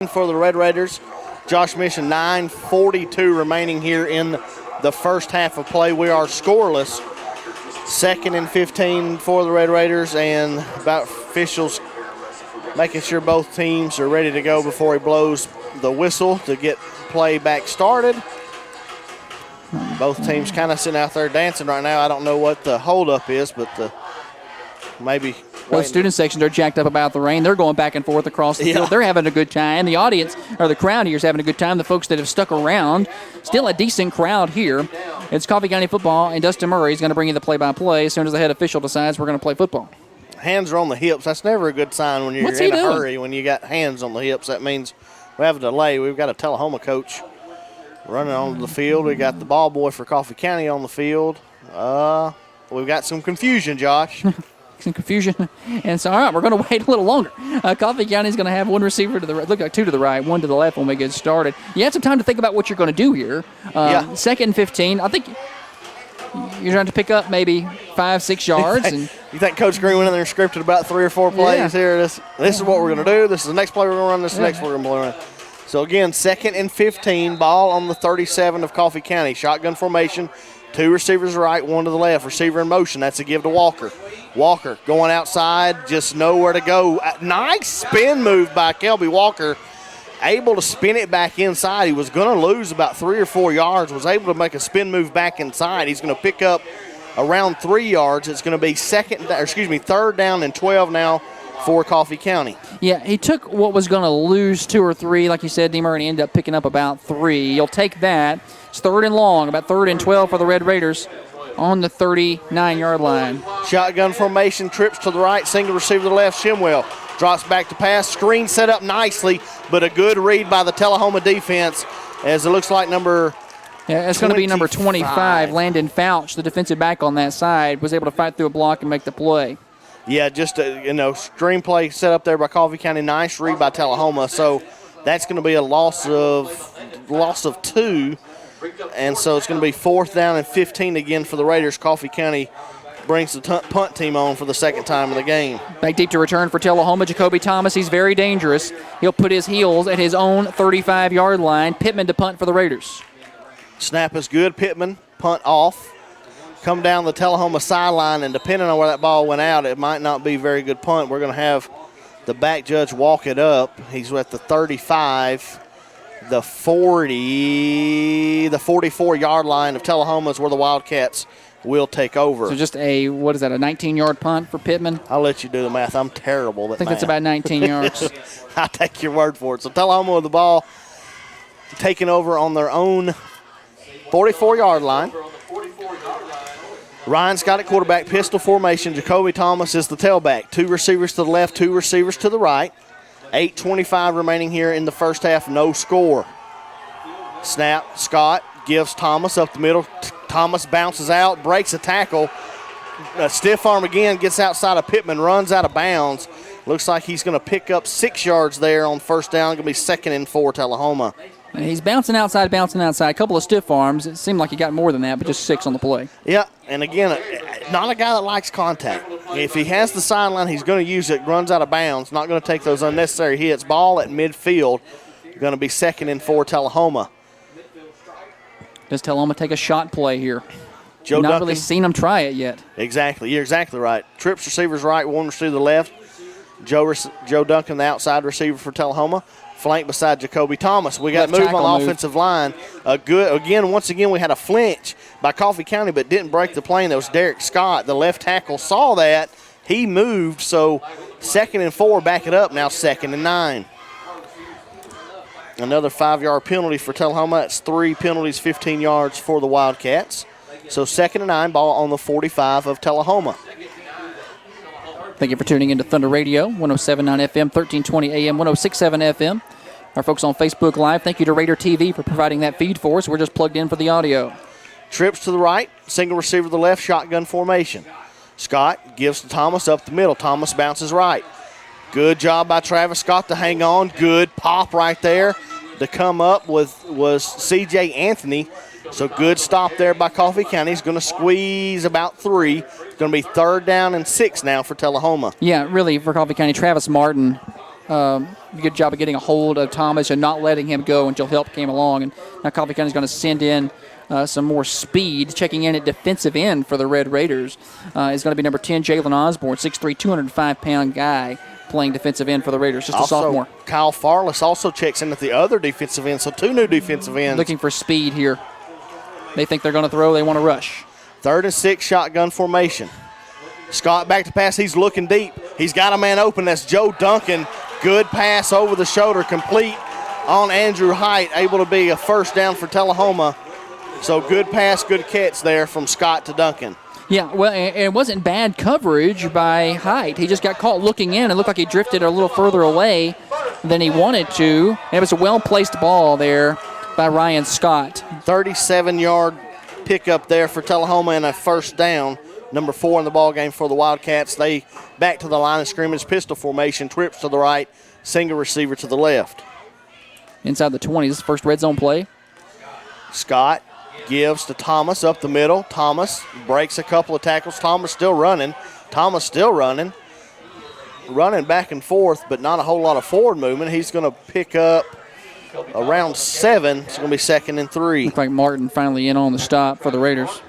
For the Red Raiders. Josh Mission 9:42 remaining here in the first half of play. We are scoreless. 2nd and 15 for the Red Raiders, and about officials making sure both teams are ready to go before he blows the whistle to get play back started. Both teams kind of sitting out there dancing right now. I don't know what the holdup is, but maybe. Well, the student sections are jacked up about the rain. They're going back and forth across the field. They're having a good time. The audience, or the crowd here, is having a good time. The folks that have stuck around, still a decent crowd here. It's Coffee County football, and Dustin Murray is going to bring you the play-by-play as soon as the head official decides we're going to play football. Hands are on the hips. That's never a good sign when you're in a hurry. When you got hands on the hips, that means we have a delay. We've got a Tullahoma coach running on the field. We got the ball boy for Coffee County on the field. We've got some confusion, Josh. Some confusion. And so, all right, we're going to wait a little longer. Coffee County is going to have one receiver to the right. Look like two to the right, one to the left when we get started. You had some time to think about what you're going to do here. 2nd and 15. I think you're trying to pick up maybe 5-6 yards. You think Coach Green went in there and scripted about 3 or 4 plays here? This is what we're going to do. This is the next play we're going to run. This is the next play we're going to run. So, again, 2nd and 15. Ball on the 37 of Coffee County. Shotgun formation. 2 receivers right, 1 to the left. Receiver in motion. That's a give to Walker. Walker going outside, just nowhere to go. Nice spin move by Kelby Walker. Able to spin it back inside. He was going to lose about 3 or 4 yards. Was able to make a spin move back inside. He's going to pick up around 3 yards. It's going to be 3rd down and 12 now for Coffee County. Yeah, he took what was going to lose 2 or 3, like you said, D. Murray, and he ended up picking up about 3. You'll take that. It's 3rd and long, about 3rd and 12 for the Red Raiders on the 39-yard line. Shotgun formation, trips to the right, single receiver to the left. Shimwell drops back to pass. Screen set up nicely, but a good read by the Tullahoma defense as it looks like it's going to be number 25. Landon Fouch, the defensive back on that side, was able to fight through a block and make the play. Yeah, just a screenplay set up there by Coffee County. Nice read by Tullahoma. So that's going to be a loss of 2. And so it's going to be 4th down and 15 again for the Raiders. Coffee County brings the punt team on for the 2nd time in the game. Back deep to return for Tullahoma. Jacoby Thomas, he's very dangerous. He'll put his heels at his own 35-yard line. Pittman to punt for the Raiders. Snap is good. Pittman, punt off. Come down the Tullahoma sideline, and depending on where that ball went out, it might not be a very good punt. We're going to have the back judge walk it up. He's at the 35. The 40, the 44-yard line of Tullahoma is where the Wildcats will take over. So just a 19-yard punt for Pittman? I'll let you do the math. I'm terrible at math. I think that's about 19 yards. I'll take your word for it. So Tullahoma with the ball taking over on their own 44-yard line. Ryan's got it quarterback, pistol formation. Jacoby Thomas is the tailback. 2 receivers to the left, 2 receivers to the right. 8:25 remaining here in the first half, no score. Snap, Scott gives Thomas up the middle. Thomas bounces out, breaks a tackle. Stiff arm again, gets outside of Pittman, runs out of bounds. Looks like he's going to pick up 6 yards there on 1st down. Going to be 2nd and 4, Tullahoma. And he's bouncing outside. A couple of stiff arms. It seemed like he got more than that, but just 6 on the play. Yeah, and again, not a guy that likes contact. If he has the sideline, he's going to use it. Runs out of bounds. Not going to take those unnecessary hits. Ball at midfield. Going to be 2nd and 4, Tullahoma. Does Tullahoma take a shot play here? Joe Not Duncan. really seen him try it yet. Exactly. You're exactly right. Trips receivers right, 1 receiver to the left. Joe Duncan, the outside receiver for Tullahoma. Flank beside Jacoby Thomas. We got move on the offensive line. Once again, we had a flinch by Coffee County, but didn't break the plane. That was Derek Scott, the left tackle, saw that. He moved, so 2nd and 4, back it up. Now 2nd and 9. Another 5-yard penalty for Tullahoma. That's 3 penalties, 15 yards for the Wildcats. So 2nd and 9, ball on the 45 of Tullahoma. Thank you for tuning into Thunder Radio, 107.9 FM, 1320 AM, 106.7 FM. Our folks on Facebook Live, thank you to Raider TV for providing that feed for us. We're just plugged in for the audio. Trips to the right, single receiver to the left, shotgun formation. Scott gives to Thomas up the middle. Thomas bounces right. Good job by Travis Scott to hang on. Good pop right there. To come up was C.J. Anthony. So good stop there by Coffee County. He's going to squeeze about 3. It's going to be 3rd down and 6 now for Tullahoma. Yeah, really, for Coffee County, Travis Martin good job of getting a hold of Thomas and not letting him go until help came along. And now Coffee County's going to send in some more speed. Checking in at defensive end for the Red Raiders is going to be number 10, Jalen Osborne, 6'3", 205-pound guy playing defensive end for the Raiders, just also, a sophomore. Kyle Farless also checks in at the other defensive end, so 2 new defensive ends. Looking for speed here. They think they're going to throw. They want to rush. 3rd and 6, shotgun formation. Scott back to pass. He's looking deep. He's got a man open. That's Joe Duncan. Good pass over the shoulder, complete on Andrew Height, able to be a first down for Tullahoma. So good pass, good catch there from Scott to Duncan. Yeah, well, it wasn't bad coverage by Height. He just got caught looking in and looked like he drifted a little further away than he wanted to. And it was a well-placed ball there by Ryan Scott. 37-yard pickup there for Tullahoma and a first down. Number 4 in the ball game for the Wildcats. They back to the line of scrimmage, pistol formation, trips to the right, single receiver to the left. Inside the 20, this is the first red zone play. Scott gives to Thomas up the middle. Thomas breaks a couple of tackles. Thomas still running. Running back and forth, but not a whole lot of forward movement. He's going to pick up around 7. It's going to be 2nd and 3. Looks like Martin finally in on the stop for the Raiders.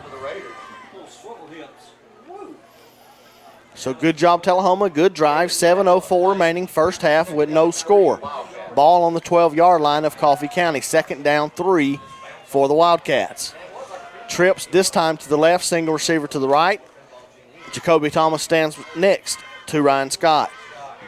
So good job, Tullahoma. Good drive. 7:04 remaining first half with no score. Ball on the 12-yard line of Coffee County. 2nd down 3 for the Wildcats. Trips this time to the left, single receiver to the right. Jacoby Thomas stands next to Ryan Scott.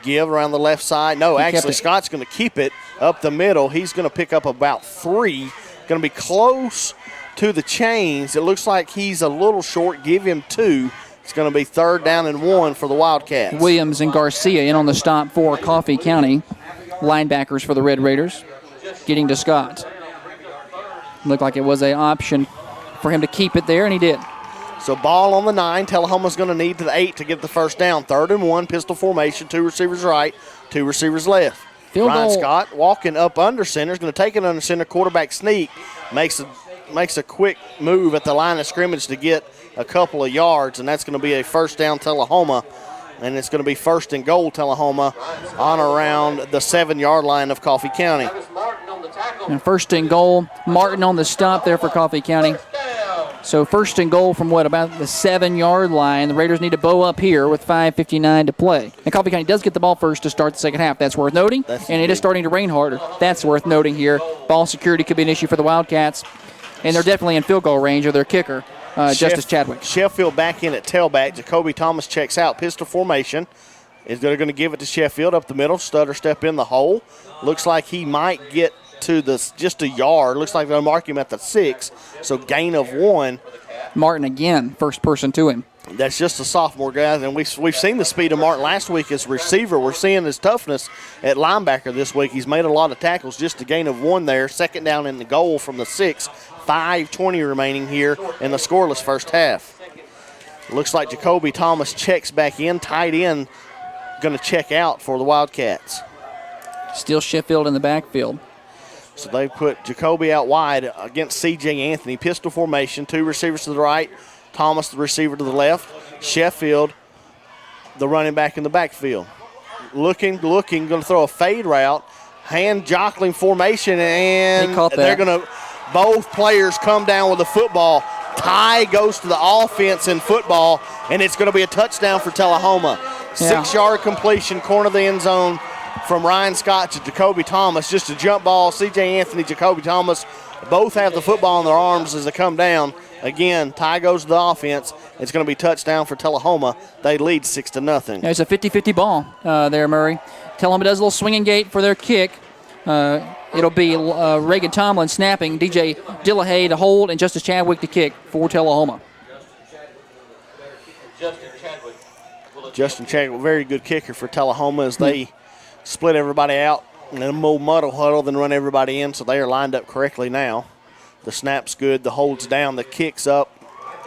Give around the left side. No, actually, Scott's going to keep it up the middle. He's going to pick up about 3. Going to be close to the chains. It looks like he's a little short. Give him 2. It's going to be 3rd down and 1 for the Wildcats. Williams and Garcia in on the stop for Coffee County. Linebackers for the Red Raiders. Getting to Scott. Looked like it was an option for him to keep it there, and he did. So ball on the 9. Tullahoma's going to need to the 8 to get the first down. 3rd and 1, pistol formation, 2 receivers right, 2 receivers left. Ryan Scott walking up under center. Is going to take it under center. Quarterback sneak. Makes a quick move at the line of scrimmage to get a couple of yards, and that's going to be a first down Tullahoma. And it's going to be 1st and goal Tullahoma on around the 7-yard line of Coffee County. And 1st and goal. Martin on the stop there for Coffee County. So 1st and goal from about the 7-yard line. The Raiders need to bow up here with 5:59 to play. And Coffee County does get the ball first to start the second half. That's worth noting. And it is starting to rain harder. That's worth noting here. Ball security could be an issue for the Wildcats. And they're definitely in field goal range of their kicker, Justice Chadwick. Sheffield back in at tailback. Jacoby Thomas checks out. Pistol formation. They're going to give it to Sheffield up the middle. Stutter step in the hole. Looks like he might get to just a yard. Looks like they'll mark him at the 6. So gain of 1. Martin again, first person to him. That's just a sophomore guy, and we've seen the speed of Martin last week as receiver. We're seeing his toughness at linebacker this week. He's made a lot of tackles, just a gain of 1 there. 2nd down in the goal from the 6. 5:20 remaining here in the scoreless first half. Looks like Jacoby Thomas checks back in. Tight end going to check out for the Wildcats. Still Sheffield in the backfield. So they put Jacoby out wide against C.J. Anthony. Pistol formation, 2 receivers to the right. Thomas, the receiver, to the left. Sheffield, the running back in the backfield. Looking, going to throw a fade route. Hand jockling formation, and they're going to – both players come down with the football. Tie goes to the offense in football, and it's going to be a touchdown for Tullahoma. 6-yard completion, corner of the end zone from Ryan Scott to Jacoby Thomas. Just a jump ball. C.J. Anthony, Jacoby Thomas, both have the football in their arms as they come down. Again, tie goes to the offense. It's going to be touchdown for Tullahoma. They lead 6-0. It's a 50-50 ball there, Murray. Tullahoma does a little swinging gate for their kick. It'll be Reagan Tomlin snapping, DJ Dillahay to hold, and Justice Chadwick to kick for Tullahoma. Justin Chadwick, very good kicker for Tullahoma as they split everybody out in a more muddle huddle, then run everybody in, so they are lined up correctly now. The snap's good, the hold's down, the kick's up,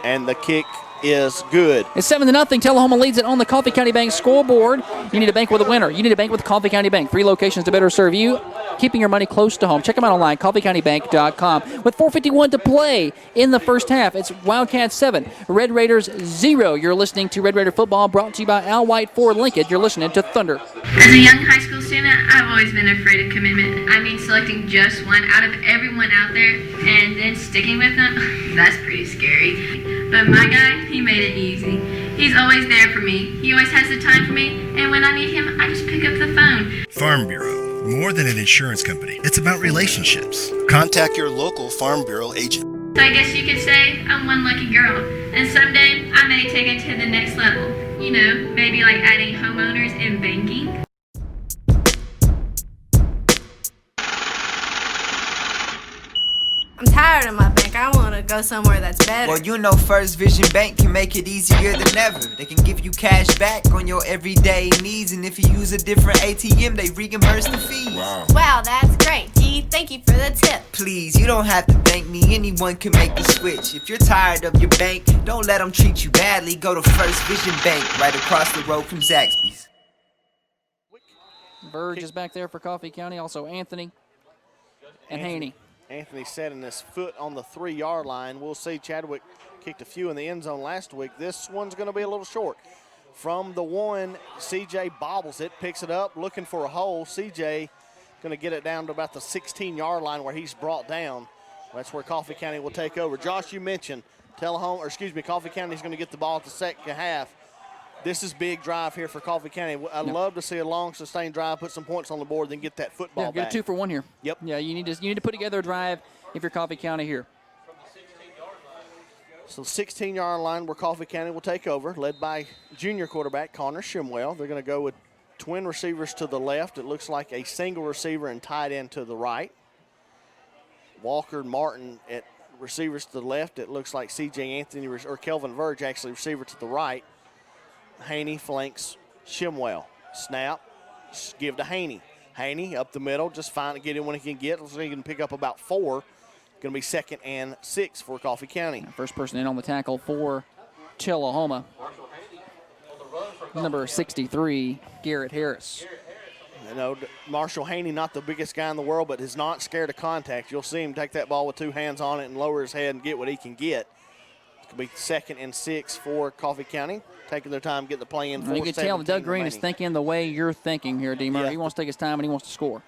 and the kick is good. It's 7-0. Tullahoma leads it on the Coffee County Bank scoreboard. You need to bank with a winner. You need to bank with Coffee County Bank. 3 locations to better serve you, keeping your money close to home. Check them out online, coffeecountybank.com. With 4:51 to play in the first half, it's Wildcats 7, Red Raiders 0. You're listening to Red Raider Football, brought to you by Al White Ford Lincoln. You're listening to Thunder. As a young high school student, I've always been afraid of commitment. I mean, selecting just one out of everyone out there and then sticking with them, that's pretty scary. But my guy, he made it easy. He's always there for me. He always has the time for me, and when I need him, I just pick up the phone. Farm Bureau, more than an insurance company. It's about relationships. Contact your local Farm Bureau agent. So I guess you could say I'm one lucky girl, and someday I may take it to the next level. You know, maybe like adding homeowners and banking. I'm tired of my bank. I want to go somewhere that's better. Well, you know First Vision Bank can make it easier than ever. They can give you cash back on your everyday needs, and if you use a different ATM, they reimburse the fees. Wow, that's great. Gee, thank you for the tip. Please, you don't have to thank me. Anyone can make the switch. If you're tired of your bank, don't let them treat you badly. Go to First Vision Bank right across the road from Zaxby's. Burge is back there for Coffee County. Also Anthony and Haney. Anthony setting his foot on the 3-yard line. We'll see. Chadwick kicked a few in the end zone last week. This one's going to be a little short. From the 1, CJ bobbles it, picks it up, looking for a hole. CJ going to get it down to about the 16-yard line where he's brought down. That's where Coffee County will take over. Josh, you mentioned Coffee County is going to get the ball at the second half. This is big drive here for Coffee County. I'd love to see a long, sustained drive, put some points on the board, then get that football get back. a 2-for-1 here. Yep. Yeah, you need to put together a drive if you're Coffee County here. So 16-yard line where Coffee County will take over, led by junior quarterback Connor Shimwell. They're going to go with twin receivers to the left. It looks like a single receiver and tight end to the right. Walker and Martin at receivers to the left. It looks like C.J. Anthony or Kelvin Verge actually receiver to the right. Haney flanks Shimwell. Snap, give to Haney. Haney up the middle, just get it when he can get. So he can pick up about 4. Going to be 2nd and 6 for Coffee County. First person in on the tackle for Tullahoma. Number 63, Garrett Harris. You know, Marshall Haney, not the biggest guy in the world, but is not scared of contact. You'll see him take that ball with 2 hands on it and lower his head and get what he can get. It's going to be 2nd and 6 for Coffee County. Taking their time, getting the play in. You can tell Doug Green is thinking the way you're thinking here, D. Murray. Yeah. He wants to take his time and he wants to score.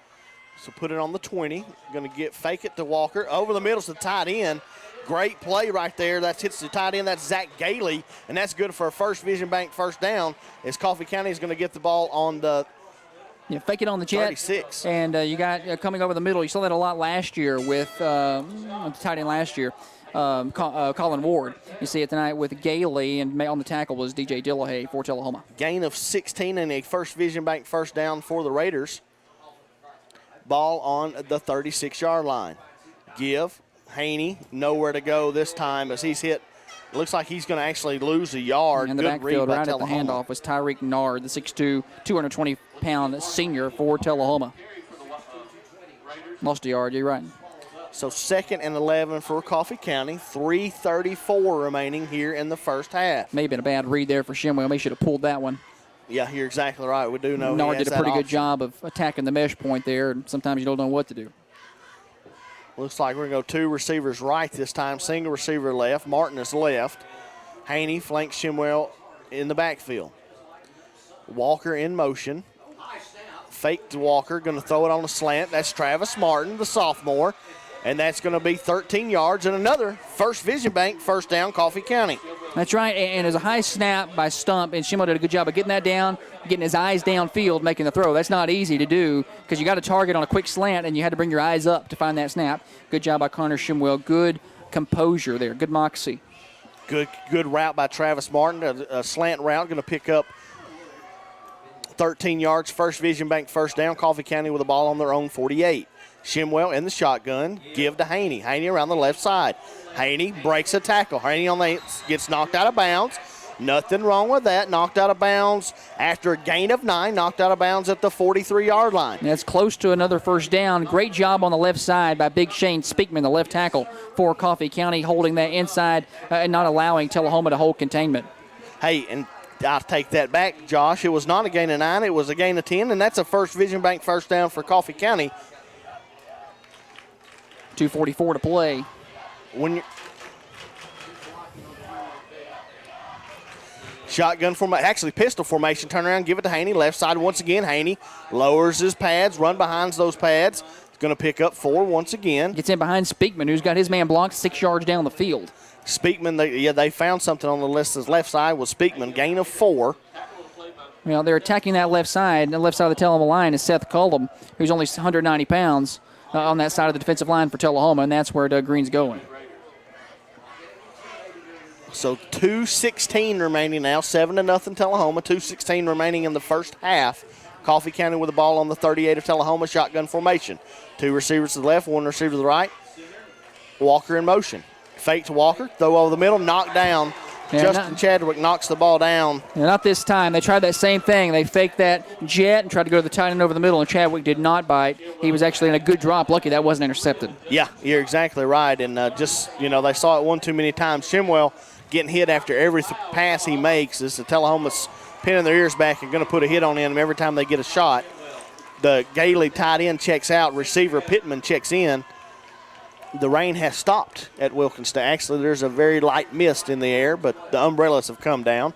So put it on the 20. Going to fake it to Walker. Over the middle to the tight end. Great play right there. That hits the tight end. That's Zach Gailey, and that's good for a First Vision Bank first down as Coffee County is going to get the ball on the fake it on the jet. 36. And you got coming over the middle. You saw that a lot last year with the tight end last year. Colin Ward. You see it tonight with Gailey, and on the tackle was DJ Dillahay for Tullahoma. Gain of 16 and a First Vision Bank first down for the Raiders. Ball on the 36-yard line. Give. Haney, nowhere to go this time as he's hit. It looks like he's going to actually lose a yard. In the backfield, right at the handoff, was Tyreek Nard, the 6'2", 220-pound senior for Tullahoma. Lost a yard, you're right. So 2nd and 11 for Coffee County. 3:34 remaining here in the first half. May have been a bad read there for Shimwell. Maybe should have pulled that one. Yeah, you're exactly right. We do know Nard he did has a pretty that good job of attacking the mesh point there. Sometimes you don't know what to do. Looks like we're going to go 2 receivers right this time. Single receiver left. Martin is left. Haney flanks Shimwell in the backfield. Walker in motion. Fake to Walker. Going to throw it on a slant. That's Travis Martin, the sophomore. And that's going to be 13 yards and another First Vision Bank first down, Coffee County. That's right, and there's a high snap by Stump, and Shimwell did a good job of getting that down, getting his eyes downfield, making the throw. That's not easy to do because you got a target on a quick slant, and you had to bring your eyes up to find that snap. Good job by Connor Shimwell. Good composure there. Good moxie. Good route by Travis Martin. A slant route going to pick up 13 yards. First Vision Bank first down. Coffee County with the ball on their own 48. Shimwell in the shotgun. Give to Haney. Haney around the left side. Haney breaks a tackle. Haney gets knocked out of bounds. Nothing wrong with that. Knocked out of bounds after a gain of 9. Knocked out of bounds at the 43-yard line. That's close to another first down. Great job on the left side by Big Shane Speakman, the left tackle for Coffee County, holding that inside and not allowing Tullahoma to hold containment. Hey, and I'll take that back, Josh. It was not a gain of 9. It was a gain of 10, and that's a First Vision Bank first down for Coffee County. 2:44 to play. When you're shotgun formation, actually pistol formation, turn around, give it to Haney. Left side once again. Haney lowers his pads, run behind those pads. He's going to pick up 4 once again. Gets in behind Speakman, who's got his man blocked 6 yards down the field. Speakman, they found something on the list. His left side was Speakman, gain of 4. Well, they're attacking that left side. And the left side of the Tullahoma line is Seth Cullum, who's only 190 pounds on that side of the defensive line for Tullahoma, and that's where Doug Green's going. So 2:16 remaining now, 7-0 Tullahoma. 2:16 remaining in the first half. Coffee County with the ball on the 38 of Tullahoma, shotgun formation. 2 receivers to the left, 1 receiver to the right. Walker in motion. Fake to Walker, throw over the middle, knocked down. Justin Chadwick knocks the ball down. Yeah, not this time. They tried that same thing. They faked that jet and tried to go to the tight end over the middle, and Chadwick did not bite. He was actually in a good drop. Lucky that wasn't intercepted. Yeah, you're exactly right. And they saw it one too many times. Shimwell getting hit after every pass he makes. This is Tullahoma's pinning their ears back and going to put a hit on him every time they get a shot. The Gailey tight end checks out. Receiver Pittman checks in. The rain has stopped at Wilkins. Actually, there's a very light mist in the air, but the umbrellas have come down.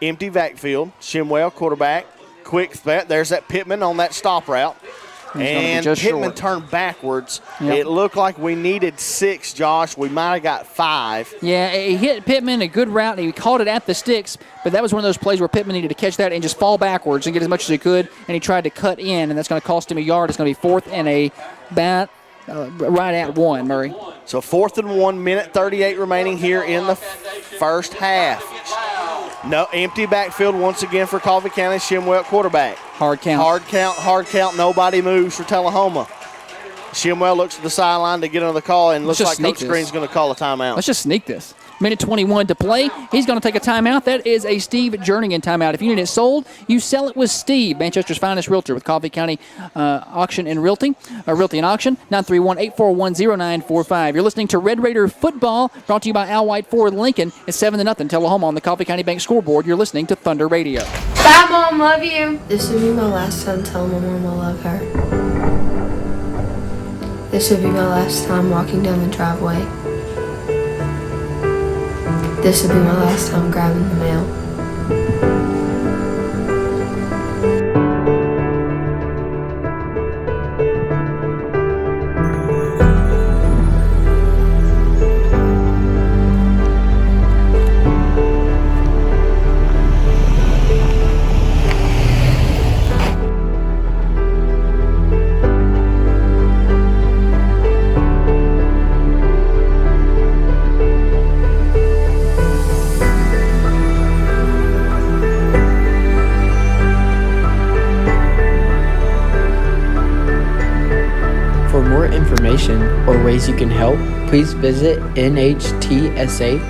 Empty backfield. Shimwell, quarterback. Quick threat. There's that Pittman on that stop route. And Pittman turned backwards. Yep. It looked like we needed 6, Josh. We might have got 5. Yeah, he hit Pittman a good route. He caught it at the sticks, but that was one of those plays where Pittman needed to catch that and just fall backwards and get as much as he could, and he tried to cut in, and that's going to cost him a yard. It's going to be 4th and a bat. Right at 1, Murray. So 4th and 1, minute 38 remaining here in the first half. No, empty backfield once again for Coffee County. Shimwell quarterback. Hard count. Hard count. Nobody moves for Tullahoma. Shimwell looks at the sideline to get on the call, and looks like Coach Green's going to call a timeout. Let's just sneak this. Minute 21 to play. He's going to take a timeout. That is a Steve Jernigan timeout. If you need it sold, you sell it with Steve, Manchester's finest realtor with Coffee County Auction and Realty and Auction, 931-841-0945. You're listening to Red Raider Football, brought to you by Al White Ford Lincoln. It's 7-0 Tullahoma on the Coffee County Bank scoreboard. You're listening to Thunder Radio. Bye, Mom. Love you. This would be my last time telling my mom I love her. This would be my last time walking down the driveway. This would be my last time grabbing the mail. Or ways you can help, please visit nhtsa.gov.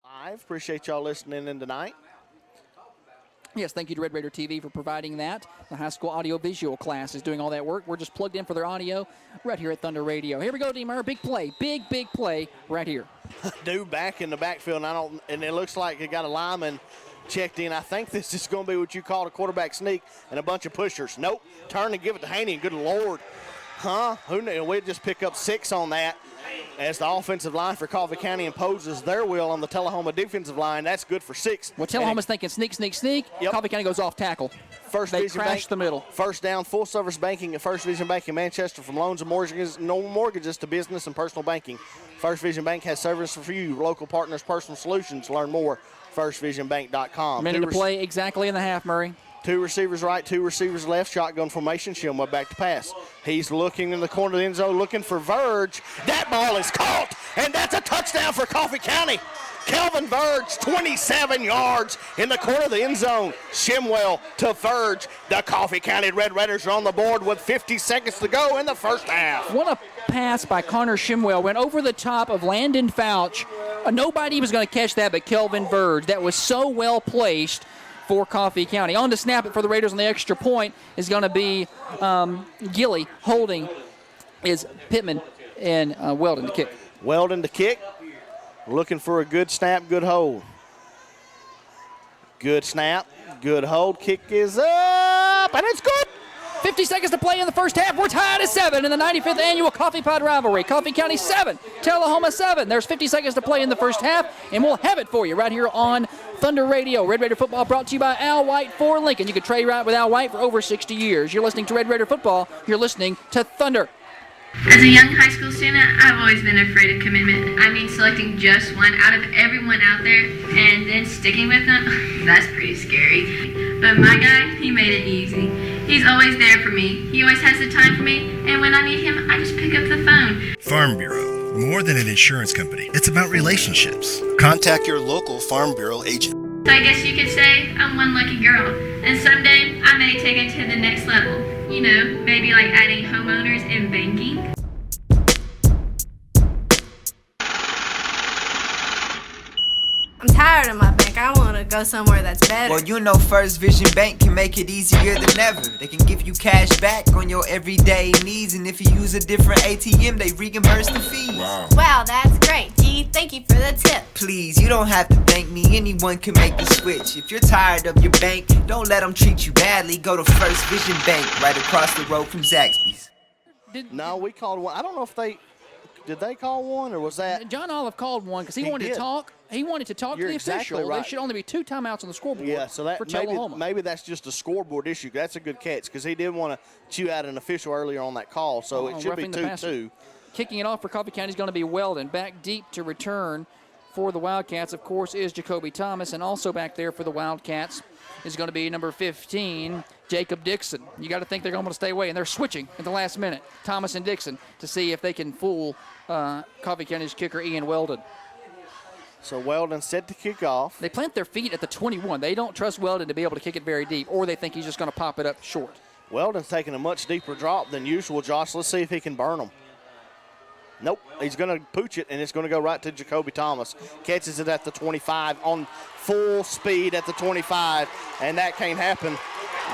I appreciate y'all listening in tonight. Yes, thank you to Red Raider TV for providing that. The high school audio-visual class is doing all that work. We're just plugged in for their audio right here at Thunder Radio. Here we go, D-Murray. Big play. Big play right here. Dude back in the backfield, and it looks like they got a lineman checked in. I think this is going to be what you call a quarterback sneak and a bunch of pushers. Nope. Turn and give it to Haney, and good Lord. Who knew? We'd just pick up 6 on that as the offensive line for Coffee County imposes their will on the Tullahoma defensive line. That's good for 6. Well, Tullahoma's thinking sneak. Yep. Coffee County goes off tackle. They crash the middle. First down, full-service banking at First Vision Bank in Manchester. From loans and mortgages to business and personal banking. First Vision Bank has service for you, local partners, personal solutions. Learn more, firstvisionbank.com. Minute to play exactly in the half, Murray. 2 receivers right, 2 receivers left. Shotgun formation. Shimwell back to pass. He's looking in the corner of the end zone, looking for Verge. That ball is caught, and that's a touchdown for Coffee County. Kelvin Verge, 27 yards in the corner of the end zone. Shimwell to Verge. The Coffee County Red Raiders are on the board with 50 seconds to go in the first half. What a pass by Connor Shimwell. Went over the top of Landon Fouch Nobody was going to catch that but Kelvin Verge. That was so well placed for Coffee County. On to snap it for the Raiders on the extra point is going to be Gilly. Holding is Pittman and Weldon to kick. Weldon to kick. Looking for a good snap, good hold. Good snap, good hold. Kick is up, and it's good. 50 seconds to play in the first half. We're tied at 7 in the 95th annual Coffee Pod rivalry. Coffee County 7, Tullahoma 7. There's 50 seconds to play in the first half, and we'll have it for you right here on Thunder Radio. Red Raider Football brought to you by Al White for Lincoln. You can trade right with Al White for over 60 years. You're listening to Red Raider Football. You're listening to Thunder. As a young high school student, I've always been afraid of commitment. I mean, selecting just one out of everyone out there and then sticking with them, that's pretty scary. But my guy, he made it easy. He's always there for me. He always has the time for me, and when I need him, I just pick up the phone. Farm Bureau, more than an insurance company. It's about relationships. Contact your local Farm Bureau agent. So I guess you could say I'm one lucky girl, and someday I may take it to the next level. You know, maybe like adding homeowners and banking. I'm tired of my bank. I want to go somewhere that's better. Well, you know First Vision Bank can make it easier than ever. They can give you cash back on your everyday needs, and if you use a different ATM, they reimburse the fees. Wow, that's great. Gee, thank you for the tip. Please, you don't have to thank me. Anyone can make the switch. If you're tired of your bank, don't let them treat you badly. Go to First Vision Bank right across the road from Zaxby's. No, we called one. I don't know if did they call one, or was that? John Olive called one because he wanted to talk. He wanted to talk You're to the exactly official. right. There should only be 2 timeouts on the scoreboard. Yeah, so that for Tullahoma. maybe that's just a scoreboard issue. That's a good catch because he did want to chew out an official earlier on that call, so it should be 2-2. Kicking it off for Coffee County is going to be Weldon. Back deep to return for the Wildcats, of course, is Jacoby Thomas, and also back there for the Wildcats is going to be number 15, Jacob Dixon. You got to think they're going to stay away, and they're switching at the last minute, Thomas and Dixon, to see if they can fool Coffee County's kicker, Ian Weldon. So Weldon set to kick off. They plant their feet at the 21. They don't trust Weldon to be able to kick it very deep, or they think he's just going to pop it up short. Weldon's taking a much deeper drop than usual, Josh. Let's see if he can burn them. Nope, he's going to pooch it, and it's going to go right to Jacoby Thomas. Catches it at the 25 on full speed at the 25, and that can't happen.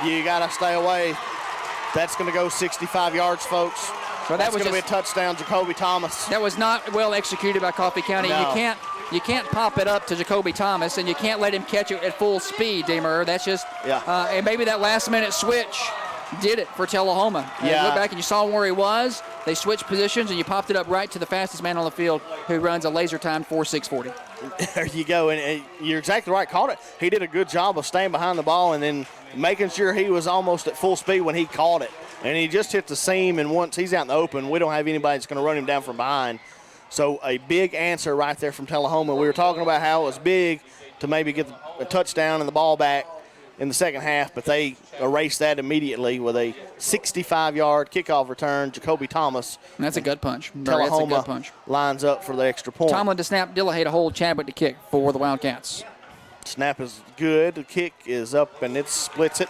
You got to stay away. That's going to go 65 yards, folks. So that's going to be a touchdown, Jacoby Thomas. That was not well executed by Coffee County. No. You can't pop it up to Jacoby Thomas, and you can't let him catch it at full speed, Demer. That's just and maybe that last-minute switch did it for Tullahoma. You look back and you saw where he was. They switched positions, and you popped it up right to the fastest man on the field who runs a laser time 4.640. There you go, and you're exactly right. Caught it. He did a good job of staying behind the ball and then making sure he was almost at full speed when he caught it. And he just hit the seam, and once he's out in the open, we don't have anybody that's going to run him down from behind. So a big answer right there from Tullahoma. We were talking about how it was big to maybe get a touchdown and the ball back in the second half, but they erased that immediately with a 65-yard kickoff return. Jacoby Thomas. And that's a gut punch. Tullahoma That's a gut punch. Lines up for the extra point. Tomlin to snap, Dillahay to hold, Chadwick to kick for the Wildcats. Snap is good. The kick is up, and it splits it.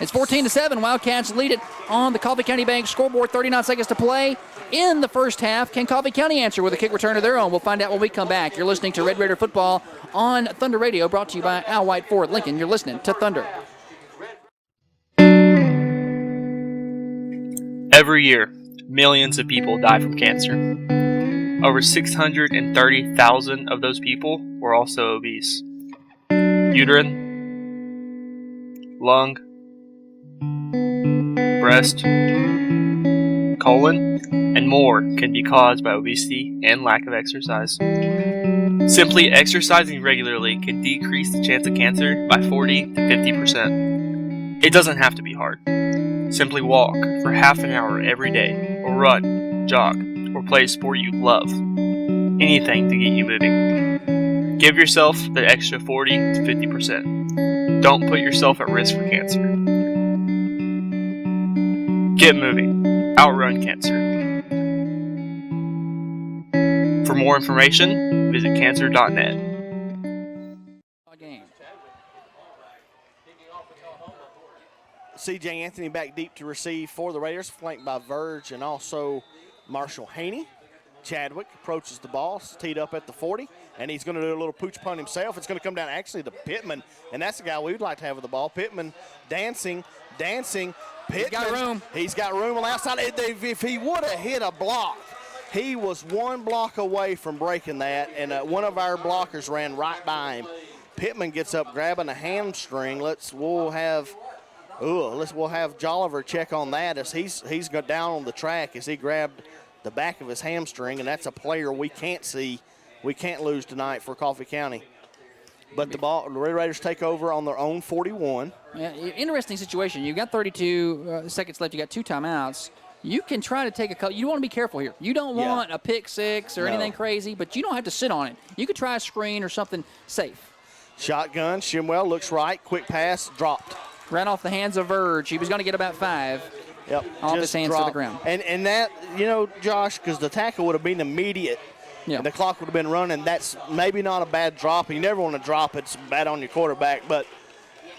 It's 14-7. Wildcats lead it on the Coffee County Bank scoreboard. 39 seconds to play in the first half. Can Coffee County answer with a kick return of their own? We'll find out when we come back. You're listening to Red Raider Football on Thunder Radio, brought to you by Al White Ford Lincoln. You're listening to Thunder. Every year, millions of people die from cancer. Over 630,000 of those people were also obese. Uterine, lung, breast, colon, and more can be caused by obesity and lack of exercise. Simply exercising regularly can decrease the chance of cancer by 40 to 50%. It doesn't have to be hard. Simply walk for half an hour every day, or run, jog, or play a sport you love. Anything to get you moving. Give yourself the extra 40 to 50%. Don't put yourself at risk for cancer. Get moving. Outrun cancer. For more information, visit cancer.net. C.J. Anthony back deep to receive for the Raiders, flanked by Verge and also Marshall Haney. Chadwick approaches the ball, teed up at the 40, and he's going to do a little pooch punt himself. It's going to come down actually to Pittman, and that's the guy we would like to have with the ball. Pittman dancing. Pittman, He's got room. He's got room on the outside. If he would have hit a block, he was one block away from breaking that, and one of our blockers ran right by him. Pittman gets up grabbing a hamstring. We'll have Jolliver check on that as he's got down on the track as he grabbed the back of his hamstring, and that's a player we can't lose tonight for Coffee County. But the Red Raiders take over on their own 41. Yeah, interesting situation. You've got 32 seconds left. You got 2 timeouts. You can try to take a couple. You want to be careful here. You don't want a pick six or anything crazy, but you don't have to sit on it. You could try a screen or something safe. Shotgun. Shimwell looks right. Quick pass. Dropped. Right off the hands of Verge. He was going to get about 5. Yep. Off his hands to the ground. And that, Josh, because the tackle would have been immediate. Yeah. And the clock would have been running. That's maybe not a bad drop. You never want to drop it. It's bad on your quarterback, but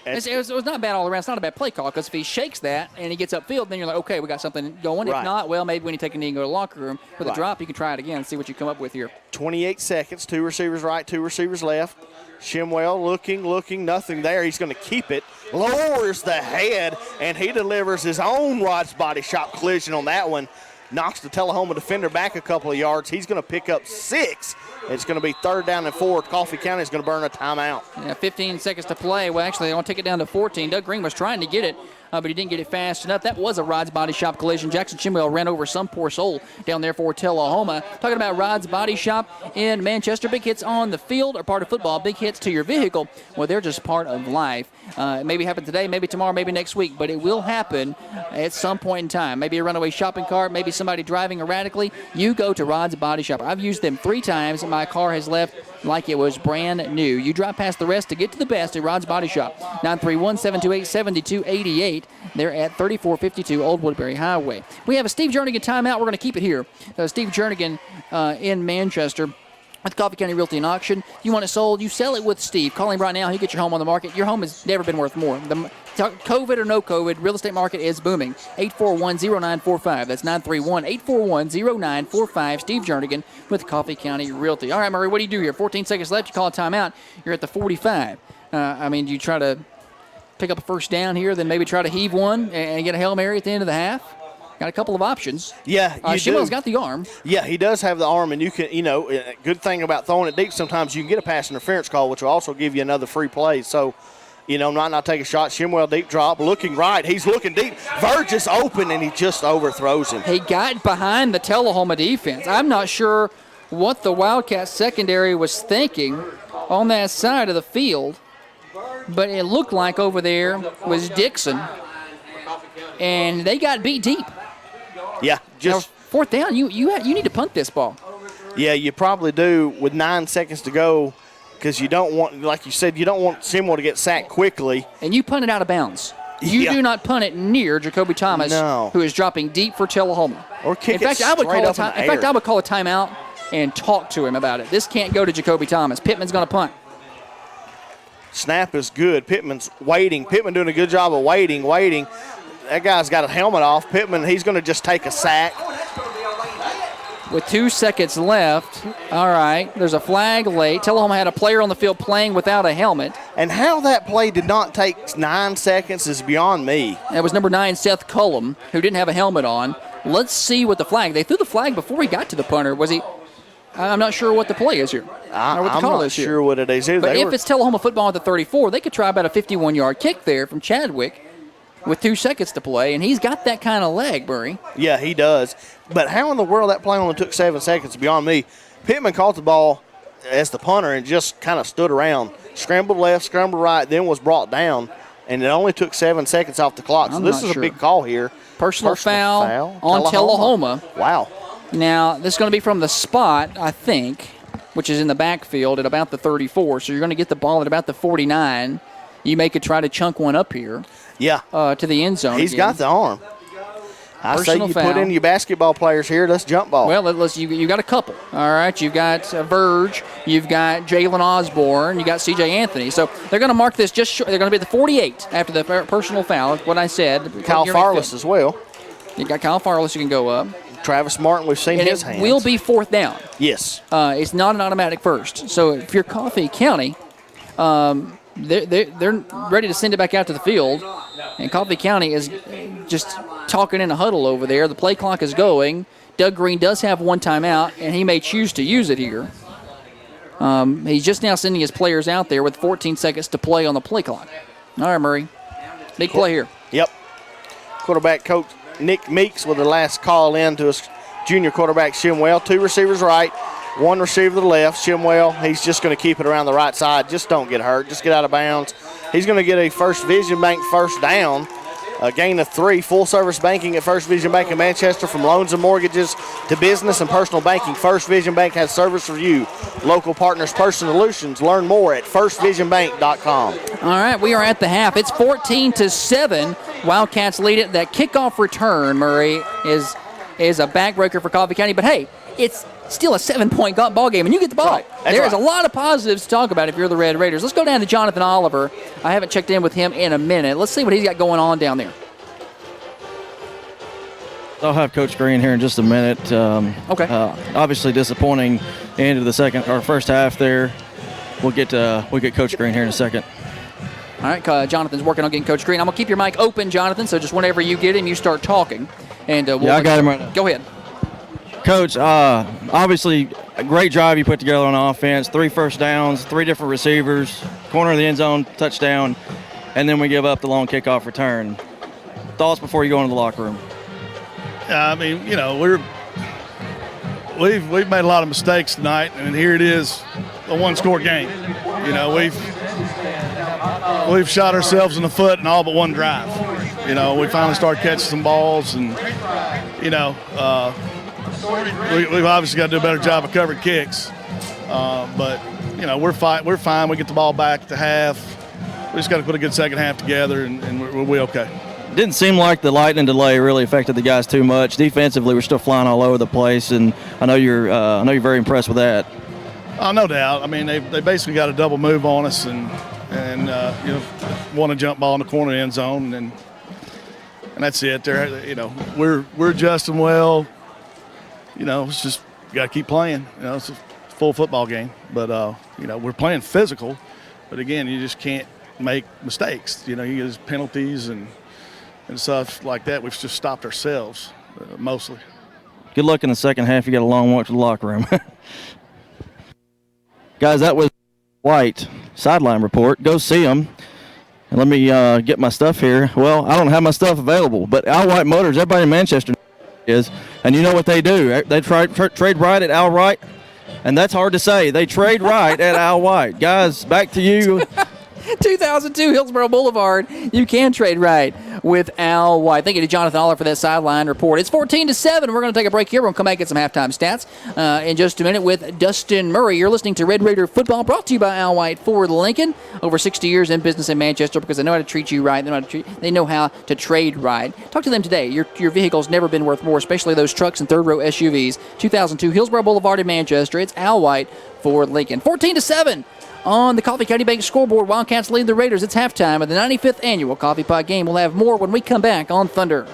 it was not bad all around. It's not a bad play call because if he shakes that and he gets upfield, then you're like, okay, we got something going. Right. If not, well, maybe when you take a knee and go to the locker room with a drop, you can try it again and see what you come up with here. 28 seconds. 2 receivers right, 2 receivers left. Shimwell looking, nothing there. He's going to keep it. Lowers the head, and he delivers his own Rod's body shot collision on that one. Knocks the Tullahoma defender back a couple of yards. He's going to pick up 6. It's going to be 3rd down and 4. Coffee County is going to burn a timeout. Yeah, 15 seconds to play. Well, actually, they want to take it down to 14. Doug Green was trying to get it, but he didn't get it fast enough. That was a Rod's Body Shop collision. Jackson Chimwell ran over some poor soul down there for Tullahoma. Talking about Rod's Body Shop in Manchester. Big hits on the field are part of football. Big hits to your vehicle, well, they're just part of life. It maybe happen today, maybe tomorrow, maybe next week, but it will happen at some point in time. Maybe a runaway shopping cart, maybe somebody driving erratically. You go to Rod's Body Shop. I've used them 3 times. My car has left like it was brand new. You drive past the rest to get to the best at Rod's Body Shop. 931-728-7288. They're at 3452 Old Woodbury Highway. We have a Steve Jernigan timeout. We're going to keep it here. Steve Jernigan in Manchester with Coffee County Realty and Auction. You want it sold, you sell it with Steve. Call him right now. He'll get your home on the market. Your home has never been worth more. COVID or no COVID, real estate market is booming. 841-0945. That's 931-841-0945. Steve Jernigan with Coffee County Realty. All right, Murray, what do you do here? 14 seconds left. You call a timeout. You're at the 45. Do you try to pick up a first down here, then maybe try to heave one and get a Hail Mary at the end of the half? Got a couple of options. Yeah, you Shimwell's do. got the arm. Yeah, he does have the arm, and you can, good thing about throwing it deep, sometimes you can get a pass interference call, which will also give you another free play. So, might not take a shot. Shimwell deep drop, looking right. He's looking deep. Verge is open, and he just overthrows him. He got behind the Tullahoma defense. I'm not sure what the Wildcats secondary was thinking on that side of the field, but it looked like over there was Dixon, and they got beat deep. Yeah, just now, 4th down. You need to punt this ball. Yeah, you probably do with 9 seconds to go, because you don't want, like you said, you don't want Seymour to get sacked quickly. And you punt it out of bounds. You do not punt it near Jacoby Thomas, who is dropping deep for Tullahoma. Or kick it straight up in the air. In fact, I would call a timeout and talk to him about it. This can't go to Jacoby Thomas. Pittman's going to punt. Snap is good. Pittman's waiting. Pittman doing a good job of waiting. That guy's got a helmet off. Pittman, he's going to just take a sack. With 2 seconds left, all right, there's a flag late. Tullahoma had a player on the field playing without a helmet. And how that play did not take 9 seconds is beyond me. That was number 9, Seth Cullum, who didn't have a helmet on. Let's see what the flag. They threw the flag before he got to the punter. Was he? I'm not sure what the play is here. I'm not sure what it is either. But if it's Tullahoma football at the 34, they could try about a 51-yard kick there from Chadwick with 2 seconds to play, and he's got that kind of leg, Murray. Yeah, he does. But how in the world that play only took 7 seconds is beyond me. Pittman caught the ball as the punter and just kind of stood around. Scrambled left, scrambled right, then was brought down, and it only took 7 seconds off the clock. So this is a big call here. Personal foul on Tullahoma. Wow. Now, this is going to be from the spot, I think, which is in the backfield at about the 34. So you're going to get the ball at about the 49. You may could try to chunk one up here. Yeah. To the end zone. He's got the arm. I say you foul. Put in your basketball players here. Let's jump ball. Well, you got a couple. All right, you've got Verge, you've got Jalen Osborne, you got C.J. Anthony. So they're going to mark this just short. They're going to be at the 48 after the personal foul. What I said. Kyle Farless as well. You got Kyle Farless. You can go up. Travis Martin, we've seen And his it hands. will be 4th down. Yes. It's not an automatic first. So if you're Coffee County, they're ready to send it back out to the field. And Coffee County is just talking in a huddle over there. The play clock is going. Doug Green does have one timeout, and he may choose to use it here. He's just now sending his players out there with 14 seconds to play on the play clock. All right, Murray. Big play here. Yep. Quarterback coach Nick Meeks with the last call in to his junior quarterback, Shimwell. 2 receivers right, 1 receiver to the left. Shimwell, he's just going to keep it around the right side. Just don't get hurt. Just get out of bounds. He's going to get a First Vision Bank first down. A gain of 3. Full service banking at First Vision Bank in Manchester, from loans and mortgages to business and personal banking. First Vision Bank has service for you. Local partners, personal solutions. Learn more at firstvisionbank.com. All right, we are at the half. It's 14-7. Wildcats lead it. That kickoff return, Murray, is a backbreaker for Coffee County. But hey, it's still a 7-point ball game, and you get the ball. Right. There's a lot of positives to talk about if you're the Red Raiders. Let's go down to Jonathan Oliver. I haven't checked in with him in a minute. Let's see what he's got going on down there. I'll have Coach Green here in just a minute. Okay. Obviously disappointing end of the first half there. We'll get Coach Green here in a second. All right, Jonathan's working on getting Coach Green. I'm gonna keep your mic open, Jonathan. So just whenever you get him, you start talking, and I got him right now. Go ahead. Coach, obviously a great drive you put together on offense. 3 first downs, 3 different receivers, corner of the end zone, touchdown, and then we give up the long kickoff return. Thoughts before you go into the locker room? I mean, you know, we've made a lot of mistakes tonight, and here it is, a 1-score game. You know, we've shot ourselves in the foot in all but 1 drive. You know, we finally started catching some balls, and you know, we've obviously got to do a better job of covering kicks. But you know, we're fine. We get the ball back at the half. We just got to put a good second half together, and we'll be okay. Didn't seem like the lightning delay really affected the guys too much. Defensively, we're still flying all over the place, and I know you're very impressed with that. Oh, no doubt. I mean, they basically got a double move on us, and you know, won a jump ball in the corner of the end zone, and that's it. There, you know, we're adjusting well. You know, it's just got to keep playing. You know, it's a full football game, but you know, we're playing physical, but again, you just can't make mistakes. You know, you get penalties and stuff like that. We've just stopped ourselves mostly. Good luck in the second half. You got a long walk to the locker room. Guys, that was White sideline report. Go see him. And let me get my stuff here. Well, I don't have my stuff available, but Al White Motors, everybody in Manchester is, and you know what they do. They trade right at Al White, and that's hard to say. They trade right at Al White. Guys, back to you. 2002 Hillsborough Boulevard. You can trade right with Al White. Thank you to Jonathan Oliver for that sideline report. It's 14-7. We're going to take a break here. We're going to come back and get some halftime stats in just a minute with Dustin Murray. You're listening to Red Raider Football, brought to you by Al White Ford Lincoln. Over 60 years in business in Manchester, because they know how to treat you right. They know how to trade right. Talk to them today. Your vehicle's never been worth more, especially those trucks and third row SUVs. 2002 Hillsborough Boulevard in Manchester. It's Al White Ford Lincoln. 14-7. On the Coffee County Bank scoreboard, Wildcats lead the Raiders. It's halftime of the 95th annual Coffee Pot game. We'll have more when we come back on Thunder.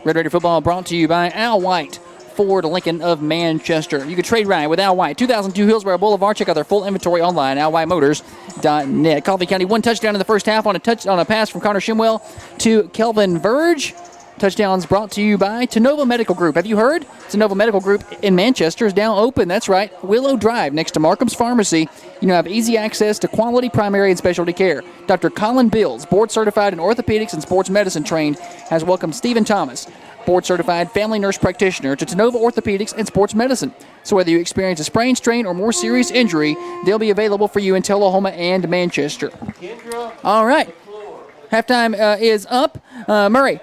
Red Raider football brought to you by Al White, Ford Lincoln of Manchester. You can trade right with Al White, 2002 Hillsborough Boulevard. Check out their full inventory online, alwhiteMotors.net. Coffee County, one touchdown in the first half on a pass from Connor Shimwell to Kelvin Verge. Touchdowns brought to you by Tullahoma Medical Group. Have you heard? Tullahoma Medical Group in Manchester is now open. That's right. Willow Drive next to Markham's Pharmacy. You now have easy access to quality primary and specialty care. Dr. Colin Bills, board certified in orthopedics and sports medicine trained, has welcomed Stephen Thomas, board certified family nurse practitioner, to Tenova Orthopedics and Sports Medicine. So whether you experience a sprain, strain, or more serious injury, they'll be available for you in Tullahoma and Manchester. All right. Halftime is up. Murray.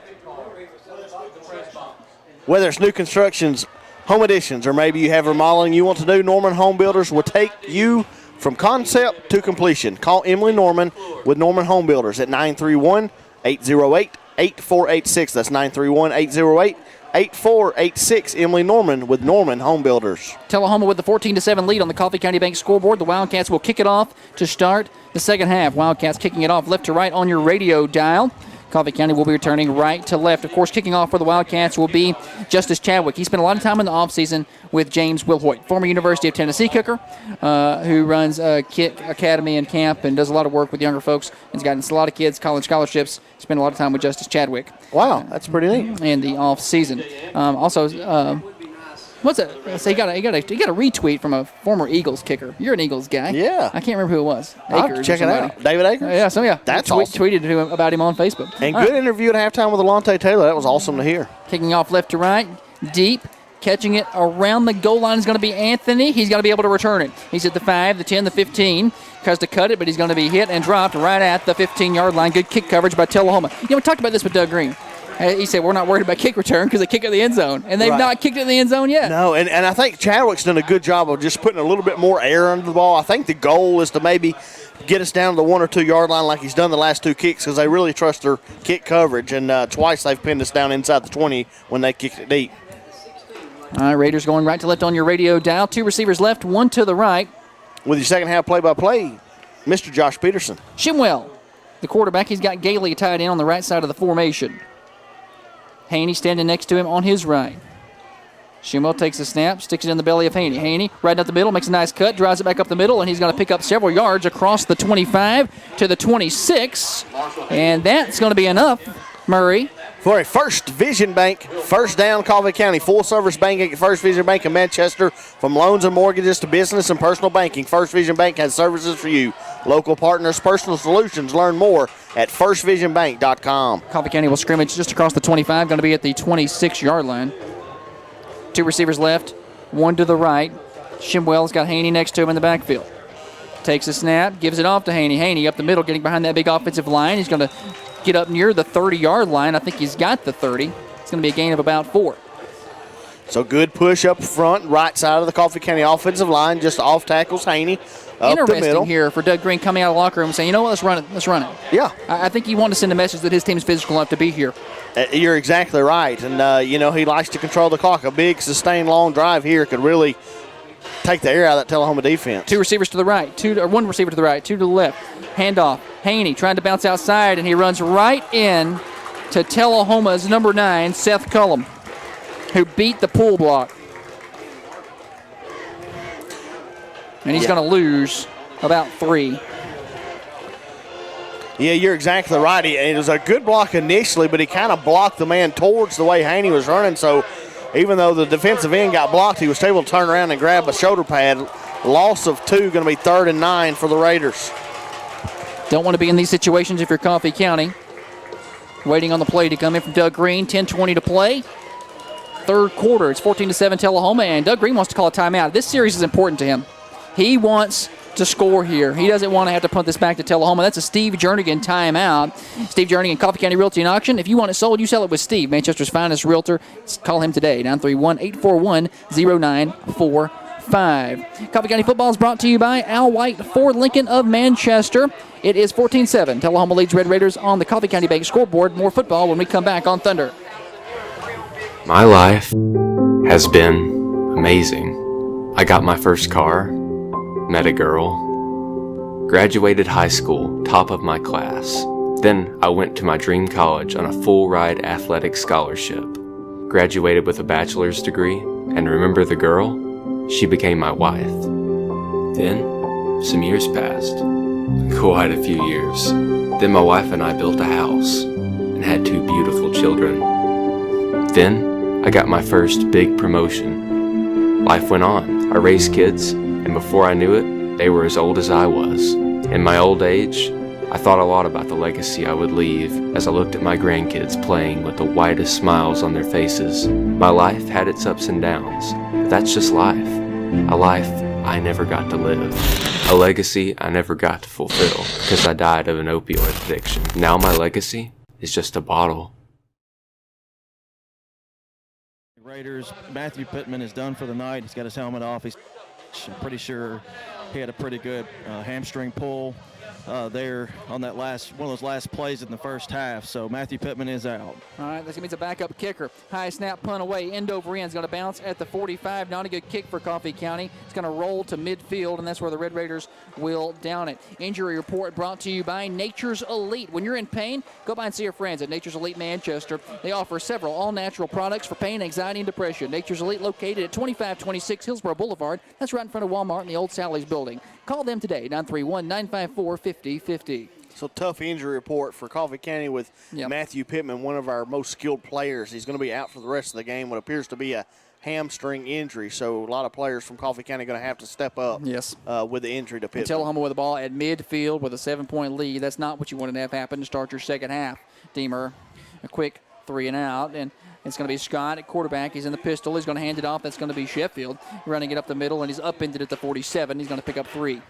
Whether it's new constructions, home additions, or maybe you have remodeling you want to do, Norman Home Builders will take you from concept to completion. Call Emily Norman with Norman Home Builders at 931-808-8486. That's 931-808-8486. Emily Norman with Norman Home Builders. Tullahoma with the 14-7 lead on the Coffee County Bank scoreboard. The Wildcats will kick it off to start the second half. Wildcats kicking it off left to right on your radio dial. Coffee County will be returning right to left. Of course, kicking off for the Wildcats will be Justice Chadwick. He spent a lot of time in the offseason with James Wilhoit, former University of Tennessee kicker, who runs a kick academy and camp and does a lot of work with younger folks. He's gotten a lot of kids college scholarships. Spent a lot of time with Justice Chadwick. Wow, that's pretty neat. In the offseason. What's it? So he got a retweet from a former Eagles kicker. You're an Eagles guy. Yeah. I can't remember who it was. I'll have to check it out. David Akers? Yeah. That's awesome. Tweeted to him about him on Facebook. And good interview at halftime with Alontae Taylor. That was awesome to hear. Kicking off left to right, deep. Catching it around the goal line is going to be Anthony. He's got to be able to return it. He's at the 5, the 10, the 15. Tries to cut it, but he's going to be hit and dropped right at the 15-yard line. Good kick coverage by Tullahoma. We talked about this with Doug Green. He said, we're not worried about kick return because they kick it in the end zone. And they've not kicked it in the end zone yet. No, and I think Chadwick's done a good job of just putting a little bit more air under the ball. I think the goal is to maybe get us down to the 1 or 2 yard line like he's done the last 2 kicks because they really trust their kick coverage. And twice they've pinned us down inside the 20 when they kicked it deep. All right, Raiders going right to left on your radio dial. 2 receivers left, 1 to the right. With your second half play-by-play, Mr. Josh Peterson. Shimwell, the quarterback, he's got Gailey tied in on the right side of the formation. Haney standing next to him on his right. Shimwell takes a snap, sticks it in the belly of Haney. Haney right up the middle, makes a nice cut, drives it back up the middle, and he's going to pick up several yards across the 25 to the 26. And that's going to be enough, Murray. For a First Vision Bank, first down, Coffee County. Full-service banking at First Vision Bank in Manchester. From loans and mortgages to business and personal banking, First Vision Bank has services for you. Local partners, personal solutions. Learn more at firstvisionbank.com. Coffee County will scrimmage just across the 25, going to be at the 26-yard line. 2 receivers left, 1 to the right. Shimwell's got Haney next to him in the backfield. Takes a snap, gives it off to Haney. Haney up the middle, getting behind that big offensive line. He's going to get up near the 30-yard line. I think he's got the 30. It's going to be a gain of about 4. So good push up front, right side of the Coffee County offensive line, just off tackles Haney. Up the middle. Interesting here for Doug Green coming out of the locker room and saying, you know what, let's run it. Let's run it. Yeah. I think he wanted to send a message that his team's physical enough to be here. You're exactly right. And, he likes to control the clock. A big, sustained, long drive here could really take the air out of that Tullahoma defense. 2 receivers to the right, 1 receiver to the right, 2 to the left. Handoff. Haney trying to bounce outside, and he runs right in to Tullahoma's number 9, Seth Cullum, who beat the pull block. And he's going to lose about 3. Yeah, you're exactly right. It was a good block initially, but he kind of blocked the man towards the way Haney was running. So even though the defensive end got blocked, he was able to turn around and grab a shoulder pad. Loss of 2, going to be 3rd and 9 for the Raiders. Don't want to be in these situations if you're Coffee County. Waiting on the play to come in from Doug Green. 10:20 to play. 3rd quarter. It's 14-7 Tullahoma, and Doug Green wants to call a timeout. This series is important to him. He wants to score here. He doesn't want to have to punt this back to Tullahoma. That's a Steve Jernigan timeout. Steve Jernigan, Coffee County Realty and Auction. If you want it sold, you sell it with Steve, Manchester's finest realtor. Call him today, 931-841-0945. Coffee County football is brought to you by Al White, Ford Lincoln of Manchester. It is 14-7. Tullahoma leads Red Raiders on the Coffee County Bank scoreboard. More football when we come back on Thunder. My life has been amazing. I got my first car, met a girl, graduated high school, top of my class, Then I went to my dream college on a full-ride athletic scholarship. Graduated with a bachelor's degree, and remember the girl? She became my wife. Then, some years passed. Quite a few years. Then my wife and I built a house and had 2 beautiful children. Then, I got my first big promotion. Life went on. I raised kids, and before I knew it, they were as old as I was. In my old age, I thought a lot about the legacy I would leave as I looked at my grandkids playing with the widest smiles on their faces. My life had its ups and downs, but that's just life. A life I never got to live. A legacy I never got to fulfill because I died of an opioid addiction. Now my legacy is just a bottle. Raiders, Matthew Pittman is done for the night. He's got his helmet off. I'm pretty sure he had a pretty good hamstring pull there on that one of those last plays in the first half. So Matthew Pittman is out. All right, this means a backup kicker. High snap, punt away, end over end. It's going to bounce at the 45. Not a good kick for Coffee County. It's going to roll to midfield, and that's where the Red Raiders will down it. Injury report brought to you by Nature's Elite. When you're in pain, go by and see your friends at Nature's Elite Manchester. They offer several all-natural products for pain, anxiety, and depression. Nature's Elite located at 2526 Hillsborough Boulevard. That's right in front of Walmart in the old Sally's building. Call them today, 931-954-5050. So tough injury report for Coffee County with Matthew Pittman, one of our most skilled players. He's going to be out for the rest of the game. What appears to be a hamstring injury. So a lot of players from Coffee County are going to have to step up with the injury to Pittman. Tullahoma with the ball at midfield with a 7-point lead. That's not what you wanted to have happen to start your second half, Deemer. A quick 3 and out, and it's going to be Scott at quarterback. He's in the pistol. He's going to hand it off. That's going to be Sheffield running it up the middle, and he's upended at the 47. He's going to pick up 3.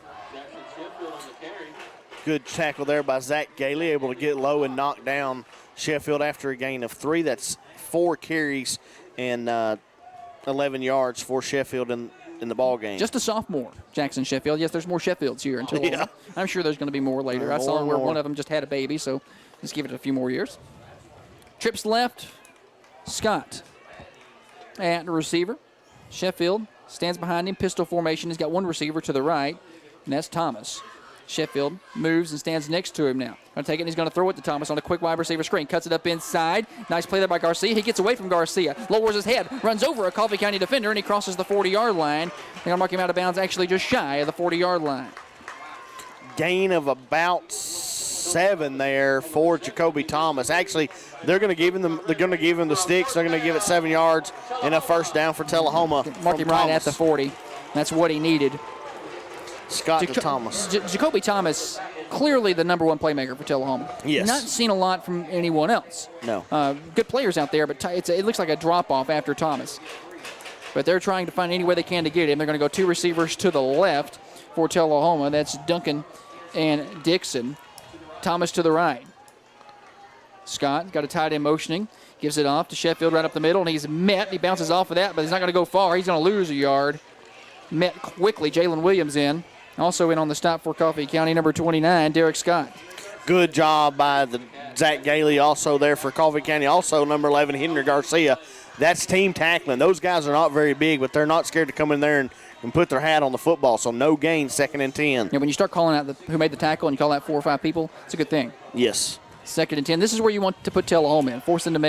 Good tackle there by Zach Gailey, able to get low and knock down Sheffield after a gain of 3. That's 4 carries and 11 yards for Sheffield in the ball game. Just a sophomore, Jackson Sheffield. Yes, there's more Sheffields here until I'm sure there's going to be more later. I saw where one of them just had a baby, so let's give it a few more years. Trips left, Scott at receiver. Sheffield stands behind him, pistol formation. He's got one receiver to the right, and that's Thomas. Sheffield moves and stands next to him now. Going to take it, and he's going to throw it to Thomas on a quick wide receiver screen. Cuts it up inside. Nice play there by Garcia. He gets away from Garcia. Lowers his head. Runs over a Coffee County defender, and he crosses the 40-yard line. They're going to mark him out of bounds actually just shy of the 40-yard line. Gain of about 7 there for Jacoby Thomas. Actually, they're going to give him the sticks. They're going to give it 7 yards and a first down for Tullahoma. Mark him right at the 40. That's what he needed. Scott to Thomas. Jacoby Thomas, clearly the number 1 playmaker for Tullahoma. Yes. Not seen a lot from anyone else. No. Good players out there, but it looks like a drop-off after Thomas. But they're trying to find any way they can to get him. They're going to go 2 receivers to the left for Tullahoma. That's Duncan and Dixon. Thomas to the right. Scott got a tight end motioning. Gives it off to Sheffield right up the middle, and he's met. He bounces off of that, but he's not going to go far. He's going to lose a yard. Met quickly. Jalen Williams in. Also in on the stop for Coffee County, number 29, Derek Scott. Good job by Zach Gailey, also there for Coffee County. Also number 11, Henry Garcia. That's team tackling. Those guys are not very big, but they're not scared to come in there and put their hat on the football. So no gain, 2nd and 10. Yeah, when you start calling out who made the tackle and you call out 4 or 5 people, it's a good thing. Yes. 2nd and 10. This is where you want to put Tullahoma in. Force them to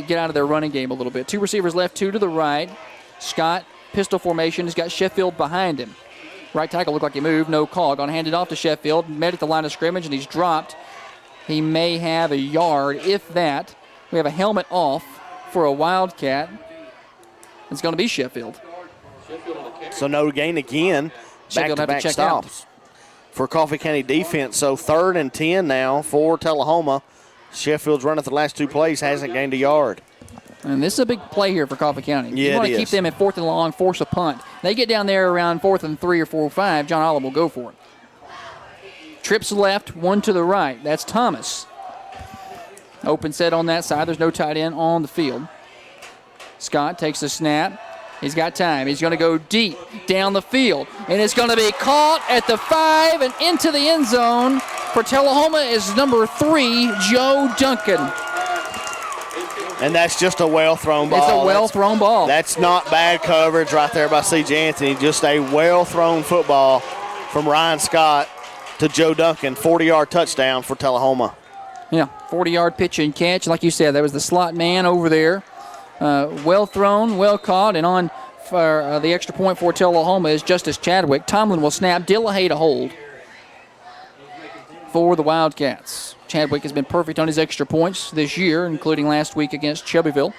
get out of their running game a little bit. 2 receivers left, 2 to the right. Scott, pistol formation. He's got Sheffield behind him. Right tackle looked like he moved. No call. Going to hand it off to Sheffield. Met at the line of scrimmage, and he's dropped. He may have a yard, if that. We have a helmet off for a Wildcat. It's going to be Sheffield. So no gain again. Back-to-back stops for Coffee County defense. So 3rd and 10 now for Tullahoma. Sheffield's run at the last 2 plays, hasn't gained a yard. And this is a big play here for Coffee County. Yeah, you want to keep them at 4th and long, force a punt. They get down there around 4th and 3 or 4 or 5. John Olive will go for it. Trips left, 1 to the right. That's Thomas. Open set on that side. There's no tight end on the field. Scott takes the snap. He's got time. He's going to go deep down the field. And it's going to be caught at the 5 and into the end zone. For Tullahoma is number 3, Joe Duncan. And that's just a well-thrown ball. It's a well-thrown ball. That's not bad coverage right there by C.J. Anthony. Just a well-thrown football from Ryan Scott. to Joe Duncan. 40-yard touchdown for Tullahoma. Yeah, 40-yard pitch and catch. Like you said, that was the slot man over there. Well thrown, well caught, and on for the extra point for Tullahoma is Justice Chadwick. Tomlin will snap. Dillahay to hold for the Wildcats. Chadwick has been perfect on his extra points this year, including last week against Shelbyville,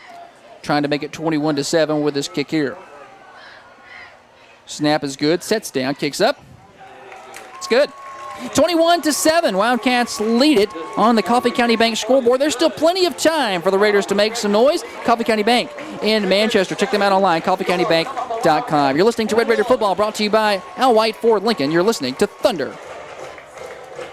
trying to make it 21-7 with this kick here. Snap is good, sets down, kicks up. It's good. 21-7, Wildcats lead it on the Coffee County Bank scoreboard. There's still plenty of time for the Raiders to make some noise. Coffee County Bank in Manchester. Check them out online, coffeecountybank.com. You're listening to Red Raider Football, brought to you by Al White Ford Lincoln. You're listening to Thunder.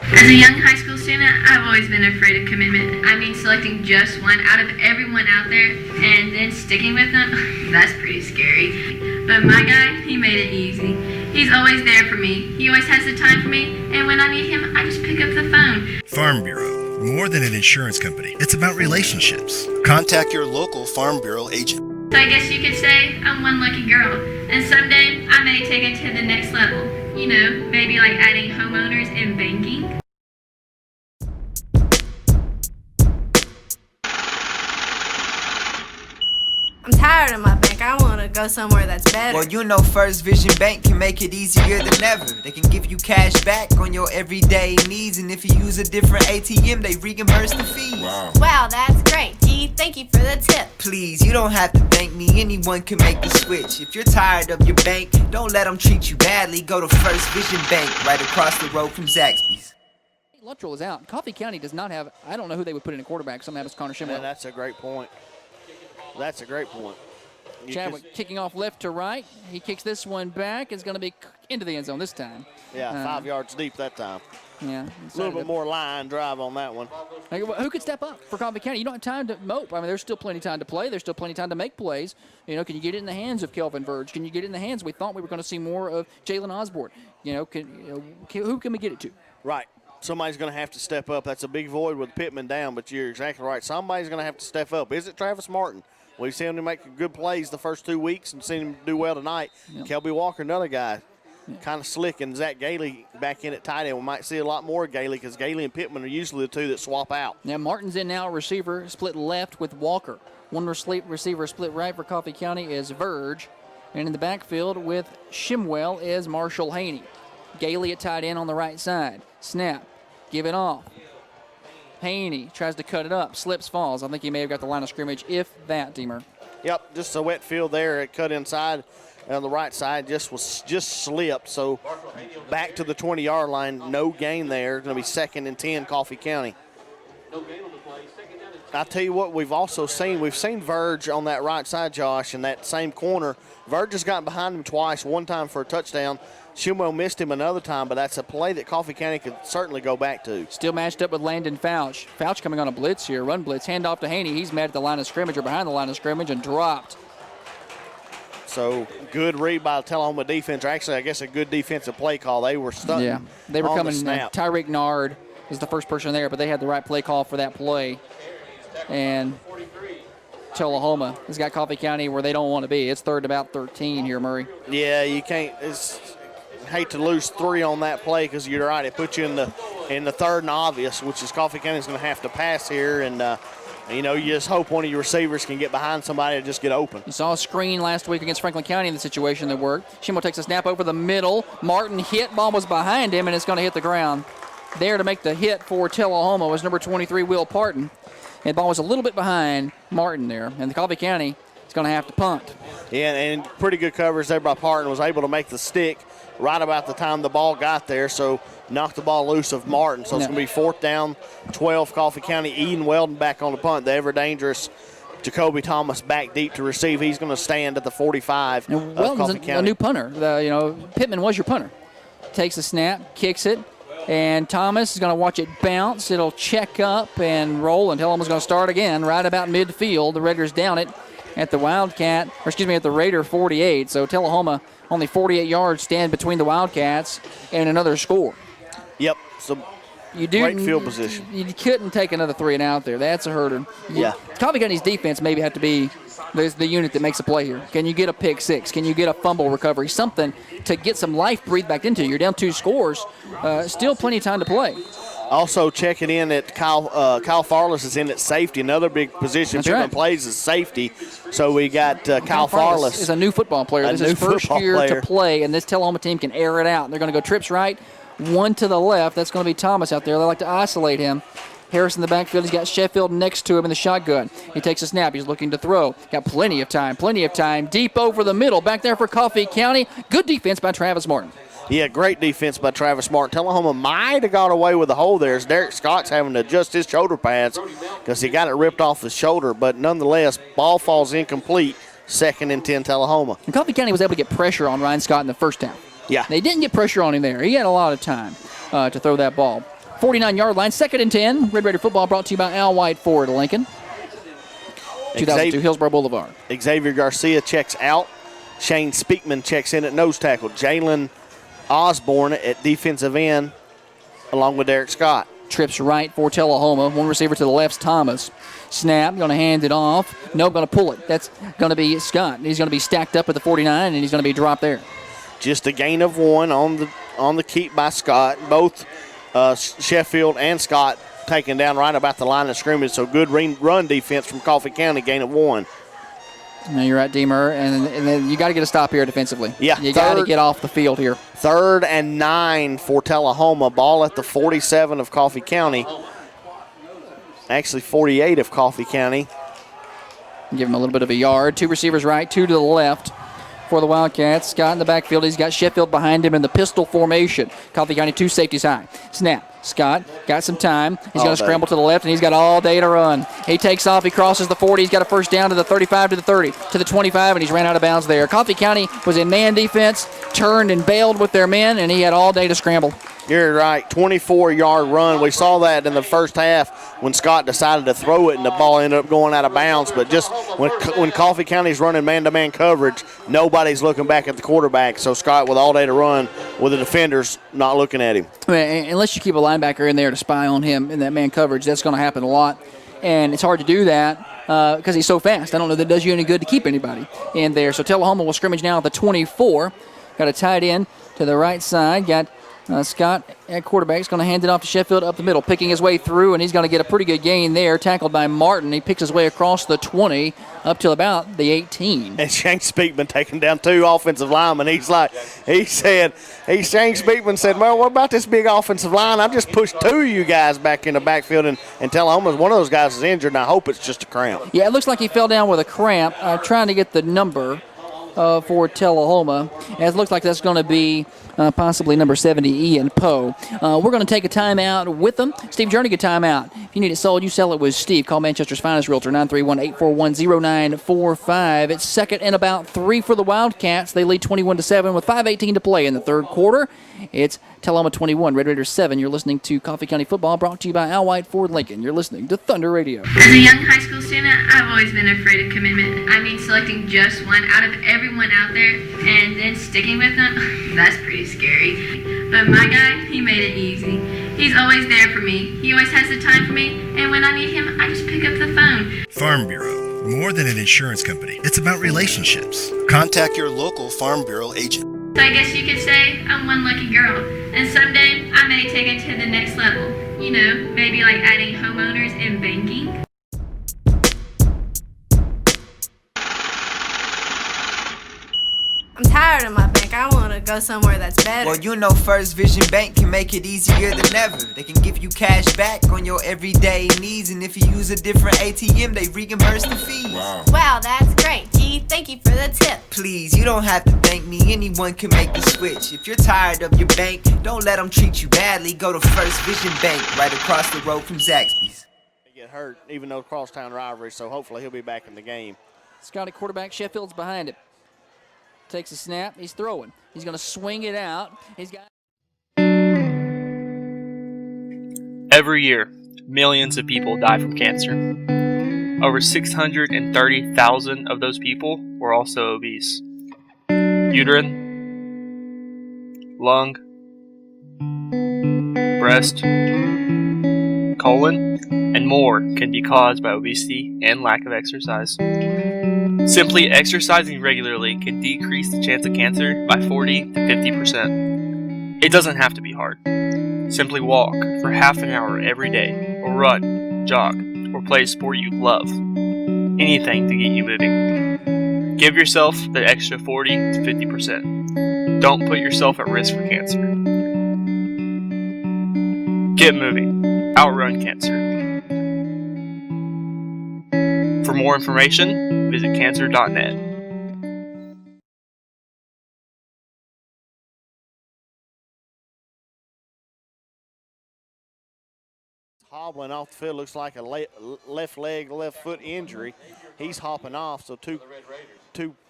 As a young high school student, I've always been afraid of commitment. I mean, selecting just one out of everyone out there and then sticking with them, that's pretty scary. But my guy, he made it easy. He's always there for me. He always has the time for me, and when I need him, I just pick up the phone. Farm Bureau, more than an insurance company. It's about relationships. Contact your local Farm Bureau agent. So I guess you could say I'm one lucky girl, and someday I may take it to the next level. You know, maybe like adding homeowners and banking. I'm tired of my bank. I want to go somewhere that's better. Well, you know First Vision Bank can make it easier than ever. They can give you cash back on your everyday needs, and if you use a different ATM, they reimburse the fees. Wow, that's great. Gee, thank you for the tip. Please, you don't have to thank me. Anyone can make the switch. If you're tired of your bank, don't let them treat you badly. Go to First Vision Bank right across the road from Zaxby's. Luttrell is out. Coffee County does not have, I don't know who they would put in a quarterback. Somehow it's Connor Shimwell. Man, that's a great point. That's a great point. Chadwick kicking off left to right. He kicks this one back. It's going to be into the end zone this time. Yeah, 5 yards deep that time. Yeah. A little bit more line drive on that one. Who could step up for Coffee County? You don't have time to mope. I mean, there's still plenty of time to play. There's still plenty of time to make plays. You know, can you get it in the hands of Kelvin Verge? Can you get it in the hands? We thought we were going to see more of Jalen Osborne. You know, who can we get it to? Right. Somebody's going to have to step up. That's a big void with Pittman down, but you're exactly right. Somebody's going to have to step up. Is it Travis Martin? We've seen him make good plays the first 2 weeks and seen him do well tonight. Yep. Kelby Walker, another guy, kind of slick, and Zach Gailey back in at tight end. We might see a lot more of Gailey because Gailey and Pittman are usually the two that swap out. Now Martin's in now, receiver split left with Walker. One receiver split right for Coffee County is Verge. And in the backfield with Shimwell is Marshall Haney. Gailey at tight end on the right side. Snap. Give it off. Haney tries to cut it up, slips, falls. I think he may have got the line of scrimmage, if that, Deemer. Yep, just a wet field there. It cut inside on the right side, just slipped. So back to the 20-yard line, no gain there. Going to be 2nd and 10, Coffee County. I tell you what, we've seen Verge on that right side, Josh, in that same corner. Verge has gotten behind him twice, one time for a touchdown. Shimwell missed him another time, but that's a play that Coffee County could certainly go back to. Still matched up with Landon Fouch. Fouch coming on a blitz here, run blitz, hand off to Haney. He's mad at the line of scrimmage or behind the line of scrimmage and dropped. So good read by the Tullahoma defense, or actually I guess a good defensive play call. They were stunting. Yeah, they were on coming. The snap. Tyreek Nard is the first person there, but they had the right play call for that play. And Tullahoma has got Coffee County where they don't want to be. It's third about 13 here, Murray. Yeah, you can't. Hate to lose 3 on that play because you're right. It puts you in the 3rd and obvious, which is Coffee County's going to have to pass here, and you just hope one of your receivers can get behind somebody and just get open. You saw a screen last week against Franklin County in the situation that worked. Shimwell takes a snap over the middle. Martin hit, ball was behind him, and it's going to hit the ground. There to make the hit for Tullahoma was number 23, Will Parton. And the ball was a little bit behind Martin there, and the Coffee County is going to have to punt. Yeah, and pretty good coverage there by Parton. Was able to make the stick right about the time the ball got there, so knocked the ball loose of Martin. So it's going to be 4th down, 12, Coffee County. Eden Weldon back on the punt. The ever-dangerous Jacoby Thomas back deep to receive. He's going to stand at the 45 of Coffee County. A new punter. Pittman was your punter. Takes a snap, kicks it, and Thomas is going to watch it bounce. It'll check up and roll, and Tullahoma's going to start again right about midfield. The Raiders down it at the at the Raider 48. So Tullahoma only 48 yards stand between the Wildcats and another score. Yep. So You do. Great field position. You couldn't take another 3 and out there. That's a hurter. Yeah. Coffee County's defense maybe have to be the unit that makes a play here. Can you get a pick six? Can you get a fumble recovery? Something to get some life breathed back into you. You're down 2 scores. Still plenty of time to play. Also checking in at Kyle Farless is in at safety. Another big position That's Pittman right. plays is safety. So we got Kyle Farless. Is a new football player. This is his first year to play, and this Tullahoma team can air it out. They're going to go trips right, 1 to the left. That's going to be Thomas out there. They like to isolate him. Harris in the backfield. He's got Sheffield next to him in the shotgun. He takes a snap. He's looking to throw. Got plenty of time. Deep over the middle. Back there for Coffee County. Good defense by Travis Martin. Yeah, great defense by Travis Martin. Tullahoma might have got away with the hole there as Derek Scott's having to adjust his shoulder pads because he got it ripped off his shoulder. But nonetheless, ball falls incomplete. 2nd and 10 Tullahoma. And Coffee County was able to get pressure on Ryan Scott in the first half. Yeah. They didn't get pressure on him there. He had a lot of time to throw that ball. 49-yard line, 2nd and 10. Red Raider football brought to you by Al White Ford, Lincoln. 2002 Hillsborough Boulevard. Xavier Garcia checks out. Shane Speakman checks in at nose tackle. Jalen Osborne at defensive end along with Derek Scott. Trips right for Tullahoma. One receiver to the left's Thomas. Snap, going to hand it off. No, going to pull it. That's going to be Scott. He's going to be stacked up at the 49, and he's going to be dropped there. Just a gain of 1 on the keep by Scott. Both Sheffield and Scott taken down right about the line of scrimmage. So good run defense from Coffee County, gain of 1. Now you're right, Deemer, and then you got to get a stop here defensively. Yeah, you got to get off the field here. 3rd and 9 for Tullahoma. Ball at the 47 of Coffee County. Actually, 48 of Coffee County. Give him a little bit of a yard. 2 receivers right, 2 to the left for the Wildcats. Scott in the backfield. He's got Sheffield behind him in the pistol formation. Coffee County 2 safeties high. Snap. Scott got some time. He's going to scramble to the left, and he's got all day to run. He takes off. He crosses the 40. He's got a first down to the 35, to the 30, to the 25, and he's ran out of bounds there. Coffee County was in man defense, turned and bailed with their men, and he had all day to scramble. You're right, 24-yard run. We saw that in the first half when Scott decided to throw it and the ball ended up going out of bounds. But just when Coffee County's running man-to-man coverage, nobody's looking back at the quarterback. So Scott with all day to run with the defenders not looking at him. Unless you keep a linebacker in there to spy on him in that man coverage, that's going to happen a lot. And it's hard to do that because he's so fast. I don't know that it does you any good to keep anybody in there. So Tullahoma will scrimmage now at the 24. Got a tight end to the right side. Got Scott at quarterback. He's going to hand it off to Sheffield up the middle, picking his way through, and he's going to get a pretty good gain there, tackled by Martin. He picks his way across the 20 up to about the 18. And Shane Speakman taking down 2 offensive linemen. Shane Speakman said, well, what about this big offensive line? I just pushed 2 of you guys back in the backfield, and Tullahoma, one of those guys is injured, and I hope it's just a cramp. Yeah, it looks like he fell down with a cramp. Trying to get the number for Tullahoma. It looks like that's going to be possibly number 70, Ian Poe. We're going to take a timeout with them. Steve Jernigan timeout. If you need it sold, you sell it with Steve. Call Manchester's finest realtor, 931-841-0945. It's 2nd and about 3 for the Wildcats. They lead 21-7 with 5:18 to play in the 3rd quarter. It's Tullahoma 21, Red Raiders 7. You're listening to Coffee County Football, brought to you by Al White Ford Lincoln. You're listening to Thunder Radio. As a young high school student, I've always been afraid of commitment. I mean, selecting just one out of everyone out there and then sticking with them, that's pretty scary. But my guy, he made it easy. He's always there for me. He always has the time for me, and when I need him, I just pick up the phone. Farm Bureau, more than an insurance company. It's about relationships. Contact your local Farm Bureau agent. So I guess you could say I'm one lucky girl, and someday I may take it to the next level. You know, maybe like adding homeowners and banking. I'm tired of my bank. I want to go somewhere that's better. Well, you know First Vision Bank can make it easier than ever. They can give you cash back on your everyday needs, and if you use a different ATM, they reimburse the fees. Wow, that's great. Gee, thank you for the tip. Please, you don't have to thank me. Anyone can make the switch. If you're tired of your bank, don't let them treat you badly. Go to First Vision Bank right across the road from Zaxby's. They get hurt, even though crosstown rivalry, so hopefully he'll be back in the game. Scott at quarterback. Sheffield's behind him. Takes a snap. He's throwing. He's going to swing it out. He's got. Every year, millions of people die from cancer. Over 630,000 of those people were also obese. Uterine, lung, breast, colon, and more can be caused by obesity and lack of exercise. Simply exercising regularly can decrease the chance of cancer by 40 to 50%. It doesn't have to be hard. Simply walk for half an hour every day, or run, jog, or play a sport you love. Anything to get you moving. Give yourself the extra 40 to 50%. Don't put yourself at risk for cancer. Get moving. Outrun cancer. For more information, visit cancer.net. Hobbling off the field, looks like a left leg, left foot injury. He's hopping off, so two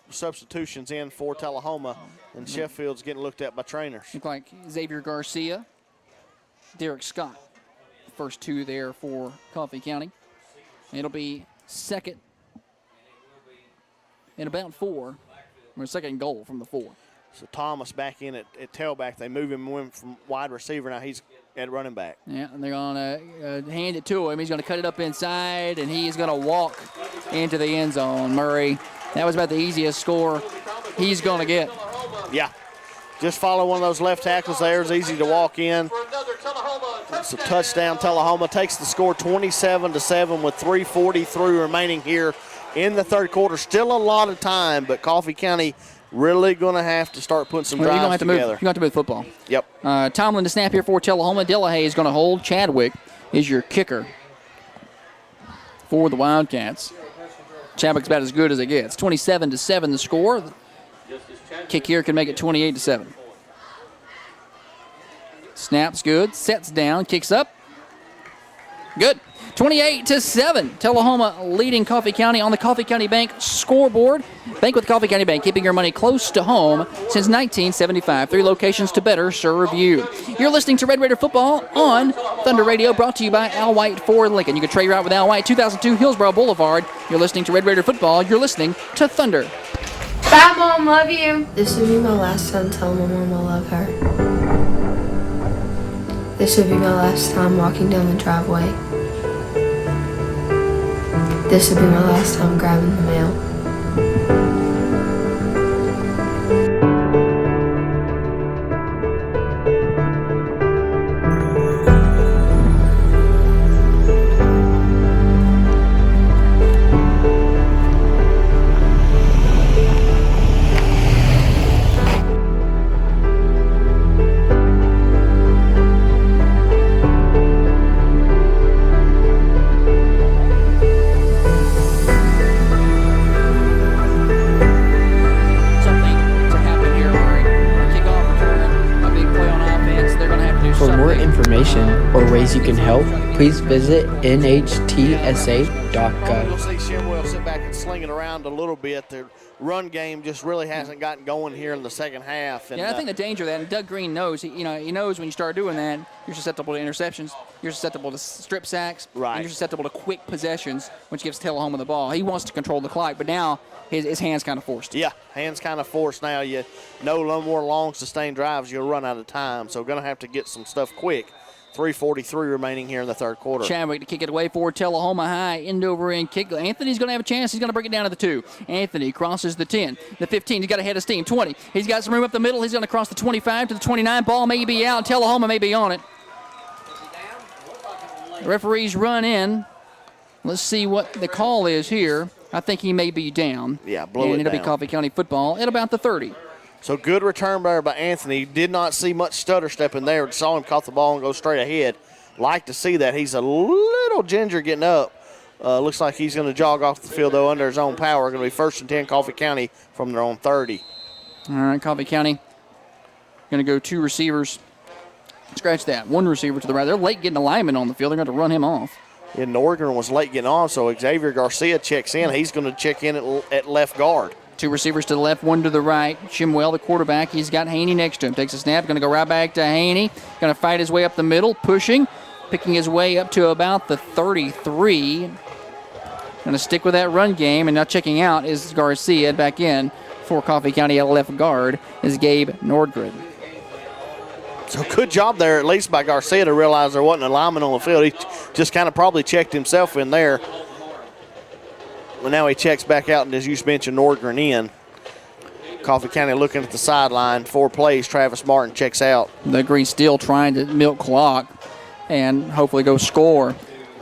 substitutions in for Tullahoma, and Sheffield's getting looked at by trainers. Look like Xavier Garcia, Derek Scott, first two there for Coffee County. It'll be second and about 4, or second and goal from the 4. So Thomas back in at tailback. They move him from wide receiver. Now he's at running back. Yeah, and they're going to hand it to him. He's going to cut it up inside, and he is going to walk into the end zone. Murray, that was about the easiest score he's going to get. Yeah, just follow one of those left tackles there. It's easy to walk in. It's a touchdown. Tullahoma takes the score 27-7 with 3:43 remaining here in the third quarter. Still a lot of time, but Coffee County really going to have to start putting some drives together. You're going to have to move football. Yep. Tomlin to snap here for Tullahoma. Delahaye is going to hold. Chadwick is your kicker for the Wildcats. Chadwick's about as good as it gets. 27-7 the score. Kick here can make it 28-7. Snaps good. Sets down. Kicks up. Good. 28-7. Tullahoma leading Coffee County on the Coffee County Bank scoreboard. Bank with Coffee County Bank, keeping your money close to home since 1975. 3 locations to better serve you. You're listening to Red Raider Football on Thunder Radio, brought to you by Al White Ford Lincoln. You can trade right with Al White, 2002 Hillsborough Boulevard. You're listening to Red Raider Football. You're listening to Thunder. Bye, Mom. Love you. This would be my last time telling my mom I love her. This would be my last time walking down the driveway. This would be my last time grabbing the mail. Or ways you can help, please visit nhtsa.gov. You'll see Shimwell sit back and sling it around a little bit. The run game just really hasn't gotten going here in the second half. And, I think the danger of that, and Doug Green knows, he knows when you start doing that, you're susceptible to interceptions, you're susceptible to strip sacks, right, and you're susceptible to quick possessions, which gives Tullahoma the ball. He wants to control the clock, but now his hand's kind of forced. Yeah, hand's kind of forced now. You know, no more long, sustained drives, you'll run out of time. So going to have to get some stuff quick. 3:43 remaining here in the third quarter. Chadwick to kick it away for Tullahoma High. End over end kick. Anthony's going to have a chance. He's going to break it down to the 2. Anthony crosses the 10, the 15. He's got a head of steam. 20. He's got some room up the middle. He's going to cross the 25 to the 29. Ball may be out. Tullahoma may be on it. The referees run in. Let's see what the call is here. I think he may be down. Yeah, blow it down. And it'll be Coffee County football at about the 30. So good return there by Anthony. Did not see much stutter step in there. Saw him caught the ball and go straight ahead. Like to see that. He's a little ginger getting up. Looks like he's going to jog off the field, though, under his own power. Going to be 1st and 10 Coffee County from their own 30. All right, Coffee County going to go 2 receivers. Scratch that. 1 receiver to the right. They're late getting a lineman on the field. They're going to run him off. Yeah, Norgren was late getting on, so Xavier Garcia checks in. He's going to check in at left guard. 2 receivers to the left, 1 to the right. Shimwell, the quarterback, he's got Haney next to him. Takes a snap, going to go right back to Haney. Going to fight his way up the middle, pushing, picking his way up to about the 33. Going to stick with that run game, and now checking out is Garcia. Back in for Coffee County at left guard is Gabe Nordgren. So good job there, at least by Garcia, to realize there wasn't a lineman on the field. He just kind of probably checked himself in there. Well, now he checks back out, and as you mentioned, Nordgren in. Coffee County looking at the sideline. 4 plays, Travis Martin checks out. The Green still trying to milk clock and hopefully go score.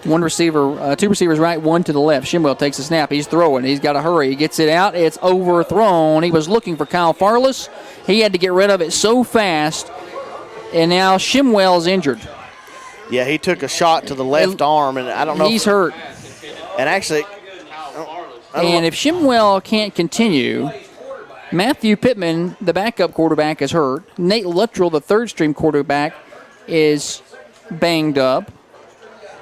2 receivers right, 1 to the left. Shimwell takes a snap. He's throwing. He's got to hurry. He gets it out. It's overthrown. He was looking for Kyle Farless. He had to get rid of it so fast, and now Shimwell's injured. Yeah, he took a shot to the left arm, and I don't know. He's hurt. And actually, and if Shimwell can't continue, Matthew Pittman, the backup quarterback, is hurt. Nate Luttrell, the third-string quarterback, is banged up.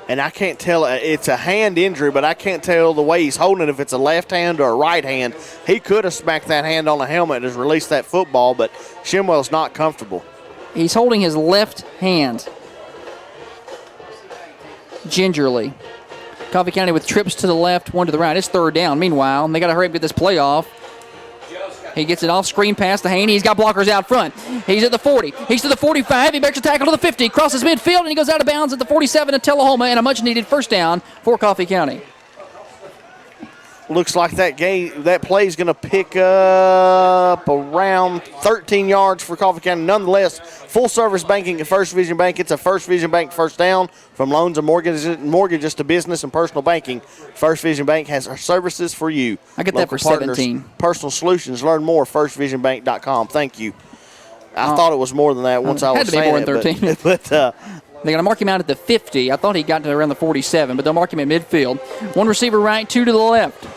And I can't tell, it's a hand injury, but I can't tell the way he's holding it if it's a left hand or a right hand. He could have smacked that hand on the helmet and just released that football, but Shimwell's not comfortable. He's holding his left hand gingerly. Coffee County with trips to the left, 1 to the right. It's 3rd down. Meanwhile, they got to hurry up and get this play off. He gets it off screen pass to Haney. He's got blockers out front. He's at the 40. He's to the 45. He makes a tackle to the 50. Crosses midfield, and he goes out of bounds at the 47 of Tullahoma, and a much-needed first down for Coffee County. Looks like that play is going to pick up around 13 yards for Coffee County. Nonetheless, full-service banking at First Vision Bank. It's a First Vision Bank first down. From loans and mortgages to business and personal banking, First Vision Bank has our services for you. I get Local that for partners, 17. Personal solutions. Learn more, firstvisionbank.com. Thank you. I thought it was more than that once I was saying it. Had to be more than 13. But they're going to mark him out at the 50. I thought he got to around the 47, but they'll mark him at midfield. 1 receiver right, 2 to the left.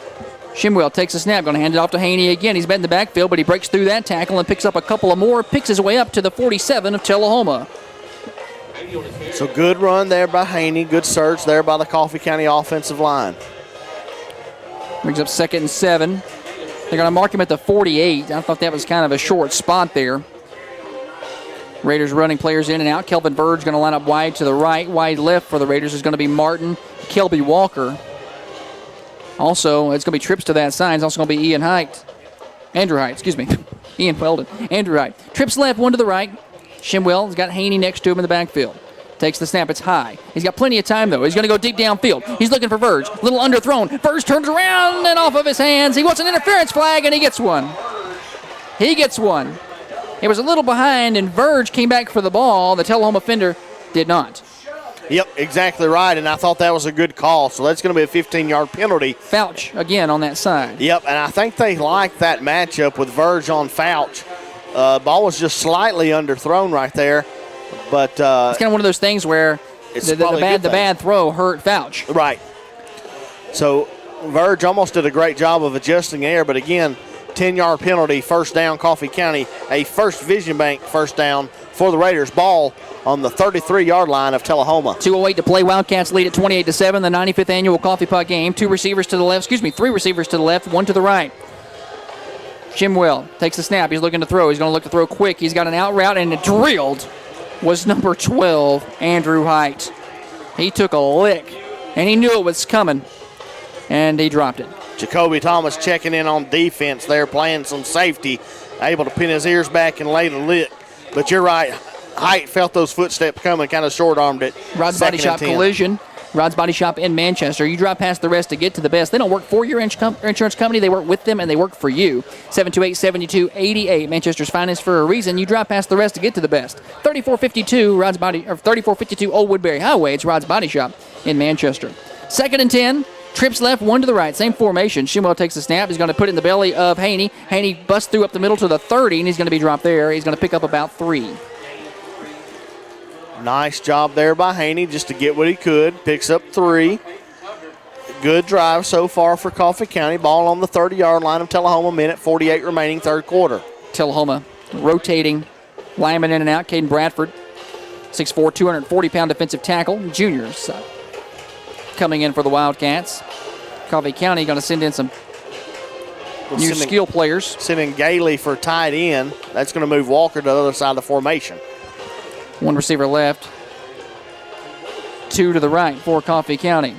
Shimwell takes a snap, going to hand it off to Haney again. He's been in the backfield, but he breaks through that tackle and picks up a couple of more, picks his way up to the 47 of Tullahoma. So good run there by Haney, good search there by the Coffee County offensive line. Brings up 2nd and 7. They're going to mark him at the 48. I thought that was kind of a short spot there. Raiders running players in and out. Kelvin Verge going to line up wide to the right. Wide left for the Raiders is going to be Martin, Kelby Walker. Also, it's going to be trips to that side. It's also going to be Andrew Height, Ian Weldon. Andrew Height. Trips left, 1 to the right. Shimwell has got Haney next to him in the backfield. Takes the snap. It's high. He's got plenty of time, though. He's going to go deep downfield. He's looking for Verge. Little underthrown. Verge turns around and off of his hands. He wants an interference flag, and he gets one. He was a little behind, and Verge came back for the ball. The Tullahoma defender did not. Yep, exactly right, and I thought that was a good call. So that's going to be a 15-yard penalty. Fouch again on that side. Yep, and I think they like that matchup with Verge on Fouch. Ball was just slightly underthrown right there, but it's kind of one of those things where the bad throw hurt Fouch. Right. So Verge almost did a great job of adjusting there, but again, 10-yard penalty, first down, Coffee County, a First Vision Bank first down for the Raiders. Ball on the 33-yard line of Tullahoma. 2:08 to play. Wildcats lead at 28-7. The 95th annual Coffee Pot game. 3 receivers to the left, 1 to the right. Shimwell takes the snap. He's looking to throw. He's going to look to throw quick. He's got an out route, and it drilled was number 12, Andrew Height. He took a lick, and he knew it was coming, and he dropped it. Jacoby Thomas checking in on defense there, playing some safety, able to pin his ears back and lay the lick. But you're right, Height felt those footsteps coming, kind of short-armed it. Rod's Body Shop collision. Rod's Body Shop in Manchester. You drive past the rest to get to the best. They don't work for your insurance company. They work with them, and they work for you. 728-7288. Manchester's finest for a reason. You drive past the rest to get to the best. 3452 Old Woodbury Highway. It's Rod's Body Shop in Manchester. 2nd and 10. Trips left, 1 to the right. Same formation. Shimwell takes the snap. He's going to put it in the belly of Haney. Haney busts through up the middle to the 30, and he's going to be dropped there. He's going to pick up about 3. Nice job there by Haney just to get what he could. Picks up 3. Good drive so far for Coffee County. Ball on the 30-yard line of Tullahoma. Minute 48 remaining, third quarter. Tullahoma rotating. Lineman in and out. Caden Bradford, 6'4", 240-pound defensive tackle. Juniors coming in for the Wildcats. Coffee County going to send in some new skill players. Sending Gailey for tight end. That's going to move Walker to the other side of the formation. 1 receiver left. 2 to the right for Coffee County.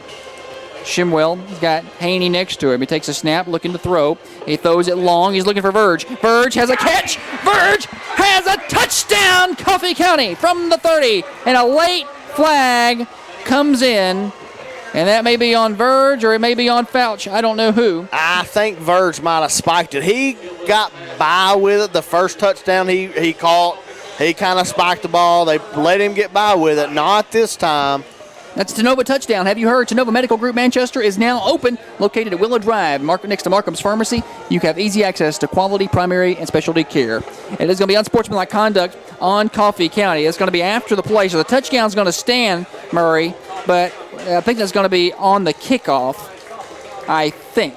Shimwell's got Haney next to him. He takes a snap, looking to throw. He throws it long. He's looking for Verge. Verge has a catch. Verge has a touchdown, Coffee County from the 30. And a late flag comes in. And that may be on Verge or it may be on Fouch. I don't know who. I think Verge might have spiked it. He got by with it. The first touchdown he caught, he kind of spiked the ball. They let him get by with it. Not this time. That's Tanoba touchdown. Have you heard? Tanoba Medical Group Manchester is now open, located at Willow Drive, next to Markham's Pharmacy. You have easy access to quality primary and specialty care. It is going to be unsportsmanlike conduct on Coffee County. It's going to be after the play, so the touchdown is going to stand, Murray, but I think that's going to be on the kickoff, I think.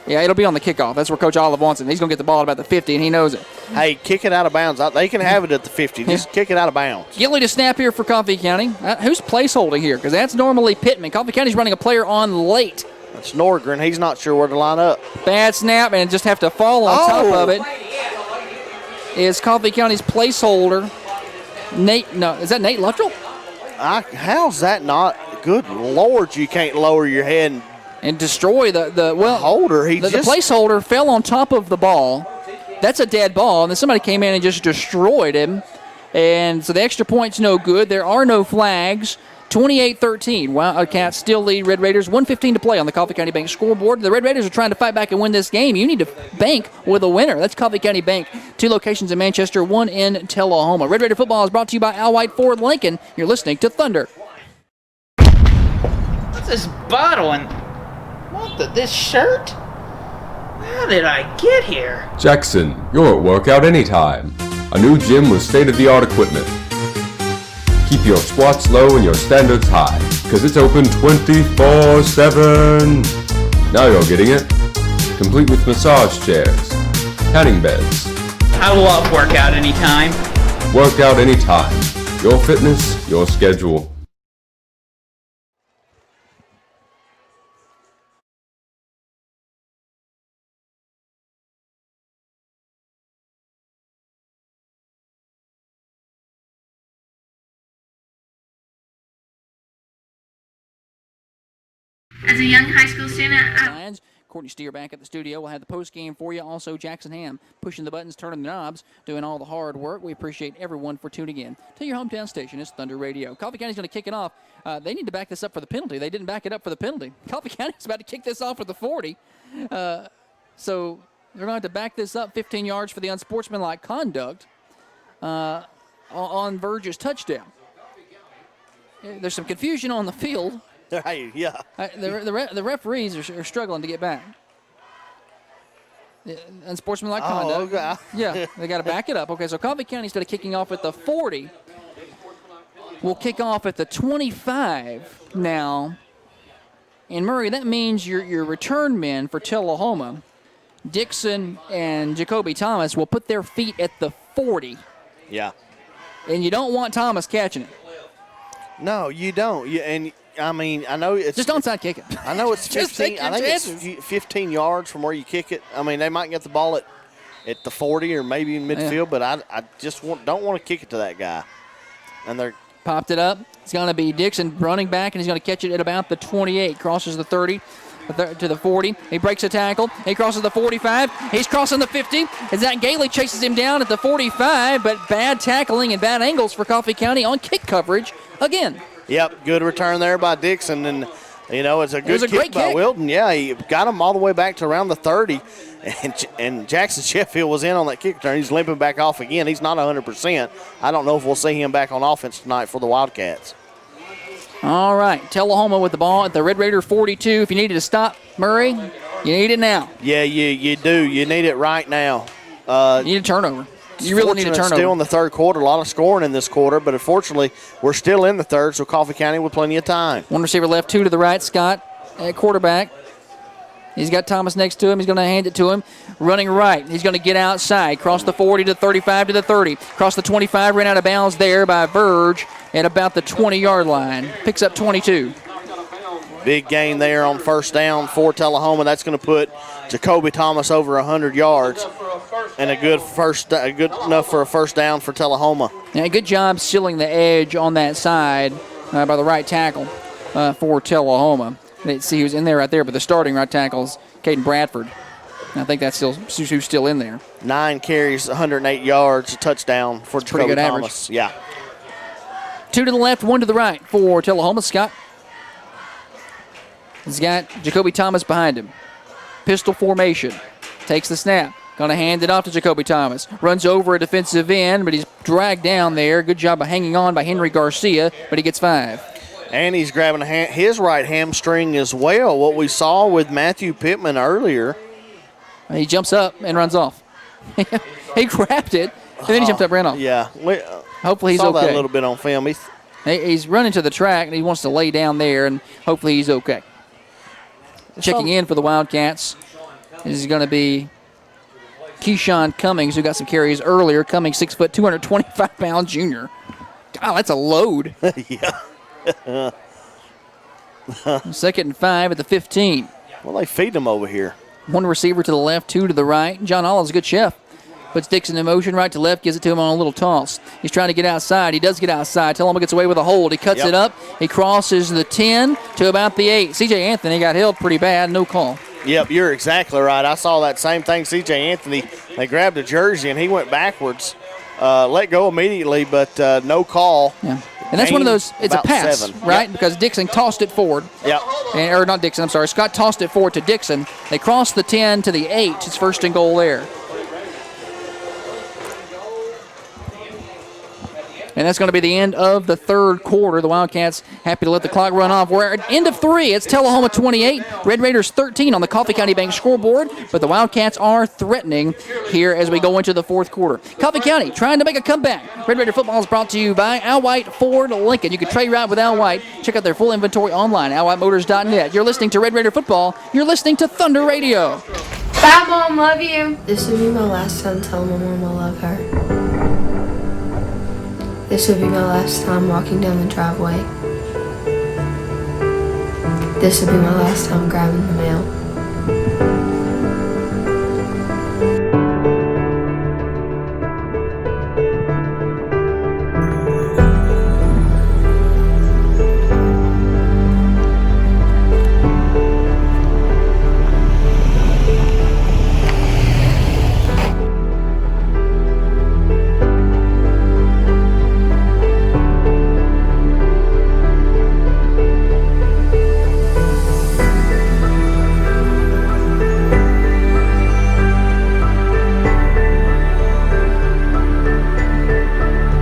Yeah, it'll be on the kickoff. That's where Coach Olive wants it. He's going to get the ball at about the 50, and he knows it. Hey, kick it out of bounds. They can have it at the 50. Just kick it out of bounds. Gilly to snap here for Coffee County. Who's placeholding here? Because that's normally Pittman. Coffee County's running a player on late. That's Norgren. He's not sure where to line up. Bad snap, and just have to fall on top of it. Is Coffee County's placeholder Nate? No, is that Nate Luttrell? How's that not? Good Lord, you can't lower your head and destroy the holder. The placeholder fell on top of the ball. That's a dead ball, and then somebody came in and just destroyed him. And so the extra point's no good. There are no flags. 28-13. Wildcats still lead Red Raiders. 1:15 to play on the Coffee County Bank scoreboard. The Red Raiders are trying to fight back and win this game. You need to bank with a winner. That's Coffee County Bank. 2 locations in Manchester, 1 in Tullahoma. Red Raider football is brought to you by Al White Ford Lincoln. You're listening to Thunder. What's this bottle and this shirt? How did I get here? Jackson, you're at workout anytime. A new gym with state-of-the-art equipment. Keep your squats low and your standards high, because it's open 24/7. Now you're getting it. Complete with massage chairs, tanning beds. I love workout anytime. Workout anytime. Your fitness, your schedule. As a young high school student, Courtney Steer back at the studio. We'll have the post game for you. Also, Jackson Ham pushing the buttons, turning the knobs, doing all the hard work. We appreciate everyone for tuning in to your hometown station. It's Thunder Radio. Coffee County's going to kick it off. They need to back this up for the penalty. They didn't back it up for the penalty. Coffee County's about to kick this off for the 40. So they're going to have to back this up 15 yards for the unsportsmanlike conduct on Verge's touchdown. There's some confusion on the field. Hey, yeah. The referees are struggling to get back. Unsportsmanlike conduct. Okay. Yeah, they got to back it up. Okay, so Coffee County, instead of kicking off at the 40, will kick off at the 25 now. And Murray, that means your return men for Tullahoma, Dixon and Jacoby Thomas, will put their feet at the 40. Yeah. And you don't want Thomas catching it. No, you don't. I know it's just onside kick it. I know it's 15. I think it's 15 yards from where you kick it. I mean, they might get the ball at the 40 or maybe in midfield, but I just don't want to kick it to that guy. And they're popped it up. It's going to be Dixon running back, and he's going to catch it at about the 28. Crosses the 30 to the 40. He breaks a tackle. He crosses the 45. He's crossing the 50. As Zach Gailey chases him down at the 45, but bad tackling and bad angles for Coffee County on kick coverage again. Yep, good return there by Dixon, and it's a good kick by Wilton. Yeah, he got him all the way back to around the 30, and Jackson Sheffield was in on that kick return. He's limping back off again. He's not 100%. I don't know if we'll see him back on offense tonight for the Wildcats. All right, Tullahoma with the ball at the Red Raider 42. If you needed to stop Murray, you need it now. Yeah, you do. You need it right now. You need a turnover. You really need a turnover. Still in the third quarter. A lot of scoring in this quarter, but unfortunately, we're still in the third, so Coffee County with plenty of time. One receiver left, 2 to the right. Scott at quarterback. He's got Thomas next to him. He's going to hand it to him. Running right. He's going to get outside. Cross the 40 to the 35 to the 30. Cross the 25. Ran out of bounds there by Verge at about the 20-yard line. Picks up 22. Big gain there on first down for Tullahoma. That's going to put Jacoby Thomas over 100 yards and a good enough for a first down for Tullahoma. Yeah, good job sealing the edge on that side by the right tackle for Tullahoma. See, he was in there right there, but the starting right tackle is Caden Bradford. I think that's who's still in there. 9 carries, 108 yards, a touchdown for Jacoby pretty good Thomas. average. Yeah. 2 to the left, 1 to the right for Tullahoma. Scott. He's got Jacoby Thomas behind him. Pistol formation. Takes the snap. Going to hand it off to Jacoby Thomas. Runs over a defensive end, but he's dragged down there. Good job of hanging on by Henry Garcia, but he gets 5. And he's grabbing his right hamstring as well, what we saw with Matthew Pittman earlier. He jumps up and runs off. He grabbed it, and then he jumped up and ran off. Yeah. Hopefully he's saw okay. That a little bit on film. He's running to the track, and he wants to lay down there, and hopefully he's okay. Checking in for the Wildcats is going to be Keyshawn Cummings, who got some carries earlier. Cummings, 6 foot, 225-pound junior. God, that's a load. Yeah. 2nd and 5 at the 15. Well, they feed them over here. 1 receiver to the left, 2 to the right. John Olive's a good chef. Puts Dixon in motion, right to left, gives it to him on a little toss. He's trying to get outside. He does get outside. Tullahoma gets away with a hold. He cuts it up. He crosses the 10 to about the 8. C.J. Anthony got held pretty bad. No call. Yep, you're exactly right. I saw that same thing. C.J. Anthony, they grabbed a jersey, and he went backwards. Let go immediately, but no call. Yeah. And that's one of those, it's a pass, 7. right? Yep. Because Dixon tossed it forward. Yep. Or not Dixon, I'm sorry. Scott tossed it forward to Dixon. They crossed the 10 to the 8. It's 1st and goal there. And that's going to be the end of the 3rd quarter. The Wildcats happy to let the clock run off. We're at end of 3. It's Tullahoma 28, Red Raiders 13 on the Coffee County Bank scoreboard. But the Wildcats are threatening here as we go into the 4th quarter. Coffee County trying to make a comeback. Red Raider football is brought to you by Al White Ford Lincoln. You can trade right with Al White. Check out their full inventory online, alwhiteMotors.net. You're listening to Red Raider football. You're listening to Thunder Radio. Bye, Mom. Love you. This would be my last time telling my mom I love her. This would be my last time walking down the driveway. This would be my last time grabbing the mail.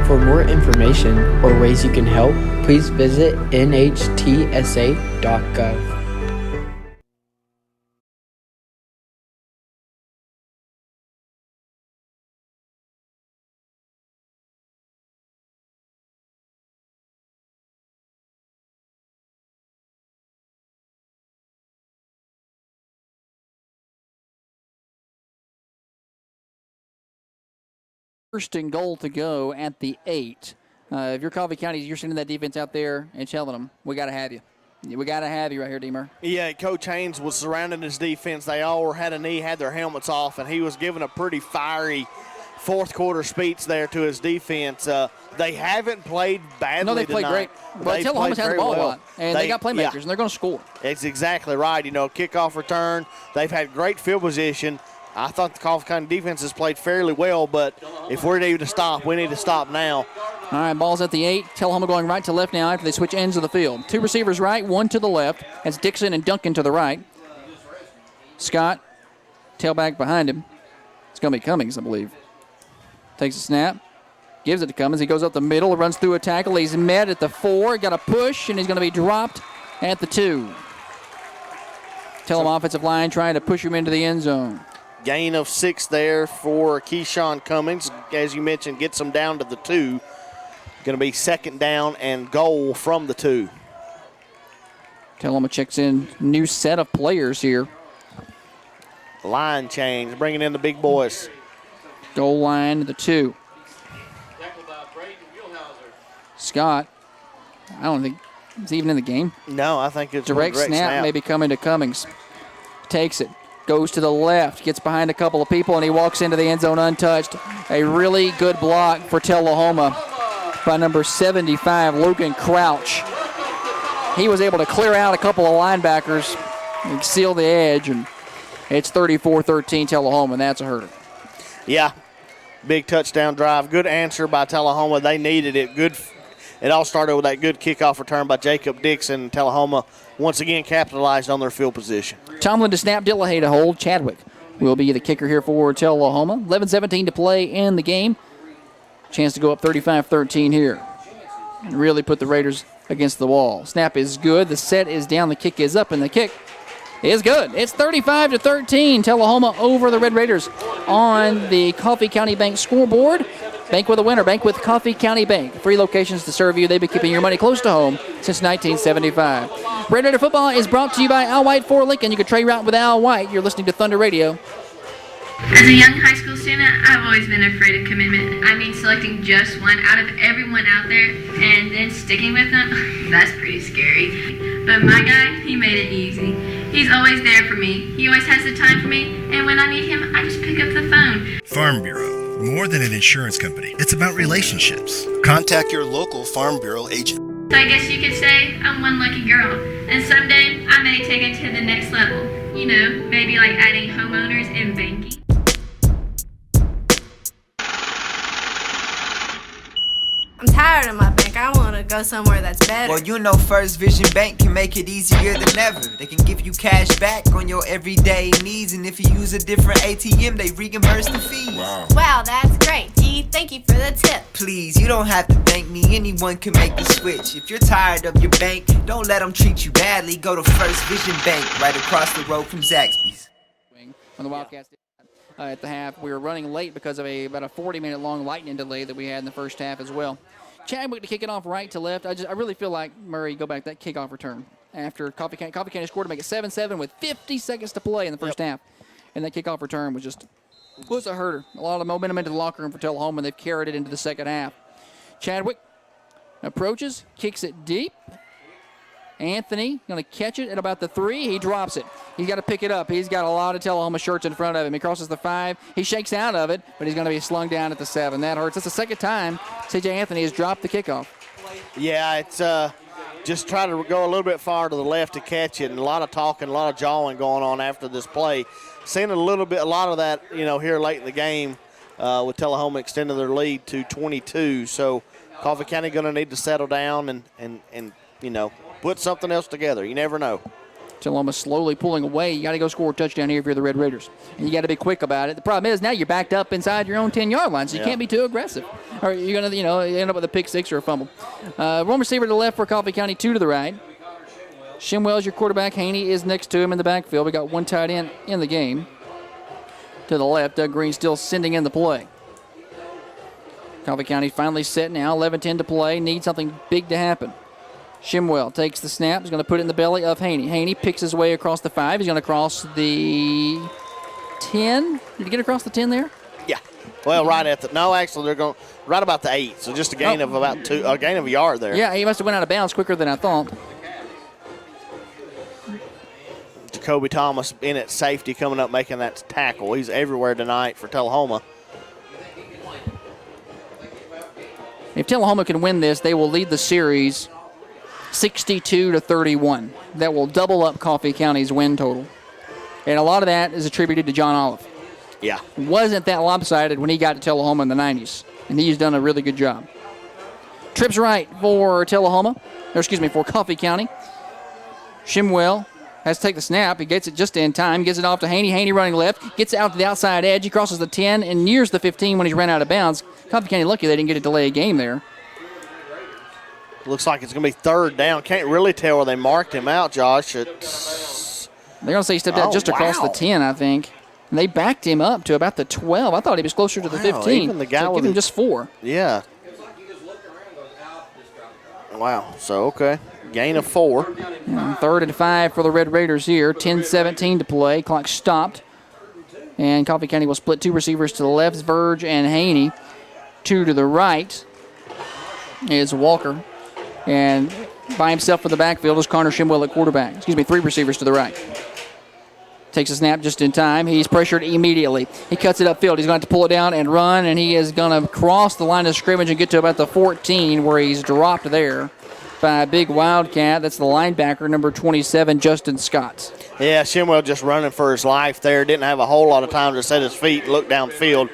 For more information or ways you can help, please visit nhtsa.gov. First and goal to go at the 8. If you're Coffee County, you're sending that defense out there and telling them, we got to have you. We got to have you right here, Deemer. Yeah, Coach Haynes was surrounding his defense. They all had a knee, had their helmets off, and he was giving a pretty fiery 4th quarter speech there to his defense. They haven't played badly. No, they played great. But Tullahoma's had the ball a lot, and they got playmakers, and they're going to score. It's exactly right. You know, kickoff return. They've had great field position. I thought the Coffee County defense has played fairly well, but if we're able to stop, we need to stop now. All right, ball's at the 8. Tullahoma going right to left now after they switch ends of the field. 2 receivers right, 1 to the left. That's Dixon and Duncan to the right. Scott, tailback behind him. It's going to be Cummings, I believe. Takes a snap, gives it to Cummings. He goes up the middle, runs through a tackle. He's met at the 4, got a push, and he's going to be dropped at the 2. Tullahoma offensive line trying to push him into the end zone. Gain of 6 there for Keyshawn Cummings. As you mentioned, gets him down to the 2. Going to be 2nd down and goal from the 2. Tullahoma checks in. New set of players here. Line change, bringing in the big boys. Goal line to the 2. Scott, I don't think he's even in the game. No, I think it's direct snap maybe coming to Cummings. Takes it. Goes to the left, gets behind a couple of people, and he walks into the end zone untouched. A really good block for Tullahoma by number 75, Logan Crouch. He was able to clear out a couple of linebackers and seal the edge, and It's 34-13 Tullahoma, and that's a hurter. Yeah, big touchdown drive. Good answer by Tullahoma. They needed it. Good. It all started with that good kickoff return by Jacob Dixon. Tullahoma once again capitalized on their field position. Tomlin to snap, Dillahay to hold. Chadwick will be the kicker here for Tullahoma. 11-17 to play in the game. Chance to go up 35-13 here and really put the Raiders against the wall. Snap is good. The set is down. The kick is up, and the kick is good. It's 35-13. Tullahoma over the Red Raiders on the Coffee County Bank scoreboard. Bank with a winner. Bank with Coffee County Bank. 3 locations to serve you. They've been keeping your money close to home since 1975. Red Raider football is brought to you by Al White for Lincoln. You can trade route with Al White. You're listening to Thunder Radio. As a young high school student, I've always been afraid of commitment. I mean, selecting just one out of everyone out there and then sticking with them, that's pretty scary. But my guy, he made it easy. He's always there for me. He always has the time for me, and when I need him, I just pick up the phone. Farm Bureau, more than an insurance company. It's about relationships. Contact your local Farm Bureau agent. So I guess you could say I'm one lucky girl, and someday I may take it to the next level. You know, maybe like adding homeowners and banking. I'm tired of my bank. I want to go somewhere that's better. Well, you know First Vision Bank can make it easier than ever. They can give you cash back on your everyday needs, and if you use a different ATM, they reimburse the fees. Wow, that's great. Gee, thank you for the tip. Please, you don't have to thank me. Anyone can make the switch. If you're tired of your bank, don't let them treat you badly. Go to First Vision Bank right across the road from Zaxby's. On the Wildcats. At the half, we were running late because of about a 40-minute long lightning delay that we had in the first half as well. Chadwick to kick it off right to left. I really feel like Murray go back that kickoff return after Coffee County scored to make it 7-7 with 50 seconds to play in the first half, and that kickoff return was a hurter. A lot of momentum into the locker room for Tullahoma, and they've carried it into the second half. Chadwick approaches, kicks it deep. Anthony going to catch it at about the 3. He drops it. He's got to pick it up. He's got a lot of Tullahoma shirts in front of him. He crosses the 5. He shakes out of it, but he's going to be slung down at the 7. That hurts. That's the second time C.J. Anthony has dropped the kickoff. Yeah, it's just try to go a little bit far to the left to catch it, and a lot of talking, a lot of jawing going on after this play. Seeing a lot of that, here late in the game with Tullahoma extending their lead to 22. So Coffee County going to need to settle down and put something else together. You never know. Tullahoma slowly pulling away. You got to go score a touchdown here if you're the Red Raiders. And you got to be quick about it. The problem is now you're backed up inside your own 10-yard line, so you can't be too aggressive. Or you're going to, end up with a pick 6 or a fumble. One receiver to the left for Coffee County, 2 to the right. Shimwell's your quarterback. Haney is next to him in the backfield. We got one tight end in the game. To the left, Doug Green still sending in the play. Coffee County finally set now, 11-10 to play. Need something big to happen. Shimwell takes the snap. He's going to put it in the belly of Haney. Haney picks his way across the 5. He's going to cross the 10. Did he get across the 10 there? Yeah. Well, right at the – no, actually, they're going right about the 8. So just a gain of about a gain of a yard there. Yeah, he must have went out of bounds quicker than I thought. Jacoby Thomas in at safety coming up making that tackle. He's everywhere tonight for Tullahoma. If Tullahoma can win this, they will lead the series 62-31. That will double up Coffee County's win total. And a lot of that is attributed to John Olive. Yeah. It wasn't that lopsided when he got to Tullahoma in the 90s. And he's done a really good job. Trips right for for Coffee County. Shimwell has to take the snap. He gets it just in time. Gets it off to Haney. Haney running left. Gets it out to the outside edge. He crosses the 10 and nears the 15 when he's ran out of bounds. Coffee County lucky they didn't get a delay a game there. Looks like it's going to be third down. Can't really tell where they marked him out, Josh. They're going to say he stepped out just across the 10, I think. And they backed him up to about the 12. I thought he was closer to the 15. Even the guy so give him just 4. Yeah. Wow. So, okay. Gain of 4. 3rd and 5 for the Red Raiders here. 10-17 to play. Clock stopped. And Coffee County will split 2 receivers to the left, Verge and Haney. 2 to the right is Walker. And by himself for the backfield is Connor Shimwell at quarterback. 3 receivers to the right. Takes a snap just in time. He's pressured immediately. He cuts it upfield. He's going to have to pull it down and run, and he is going to cross the line of scrimmage and get to about the 14 where he's dropped there. by a big Wildcat. That's the linebacker, number 27, Justin Scott. Yeah, Shimwell just running for his life there. Didn't have a whole lot of time to set his feet and look downfield.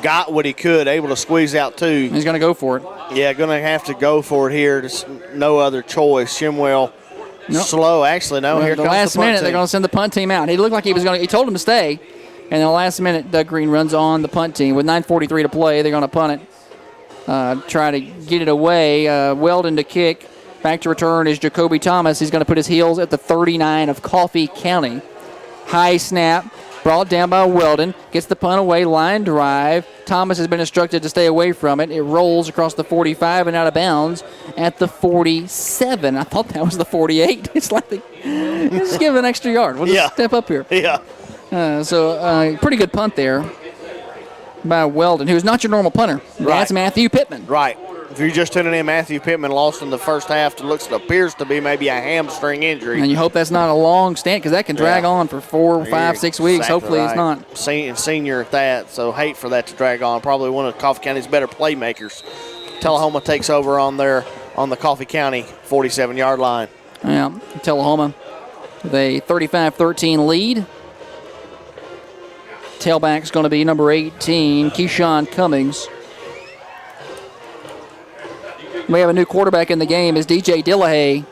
Got what he could, able to squeeze out two. He's going to go for it. Yeah, going to have to go for it here. There's no other choice. Shimwell slow. Actually, no, here comes the punt last minute, team. they're going to send the punt team out. He looked like he was going to – he told him to stay. And in the last minute, Doug Green runs on the punt team. With 9:43 to play, they're going to punt it. Try to get it away. Weldon to kick. Back to return is Jacoby Thomas. He's going to put his heels at the 39 of Coffee County. High snap. Brought down by Weldon. Gets the punt away. Line drive. Thomas has been instructed to stay away from it. It rolls across the 45 and out of bounds at the 47. I thought that was the 48. It's like just give an extra yard. We'll just step up here. Yeah. Pretty good punt there by Weldon, who's not your normal punter. Right. That's Matthew Pittman. Right. If you're just tuning in, Matthew Pittman lost in the first half. It appears to be maybe a hamstring injury. And you hope that's not a long stint because that can drag on for 4, 5, 6 weeks. Exactly Hopefully it's not. Senior at that, so hate for that to drag on. Probably one of Coffee County's better playmakers. Tullahoma takes over on the Coffee County 47-yard line. Yeah, Tullahoma with a 35-13 lead. Tailback's going to be number 18, Keyshawn Cummings. We have a new quarterback in the game is DJ Dillahay.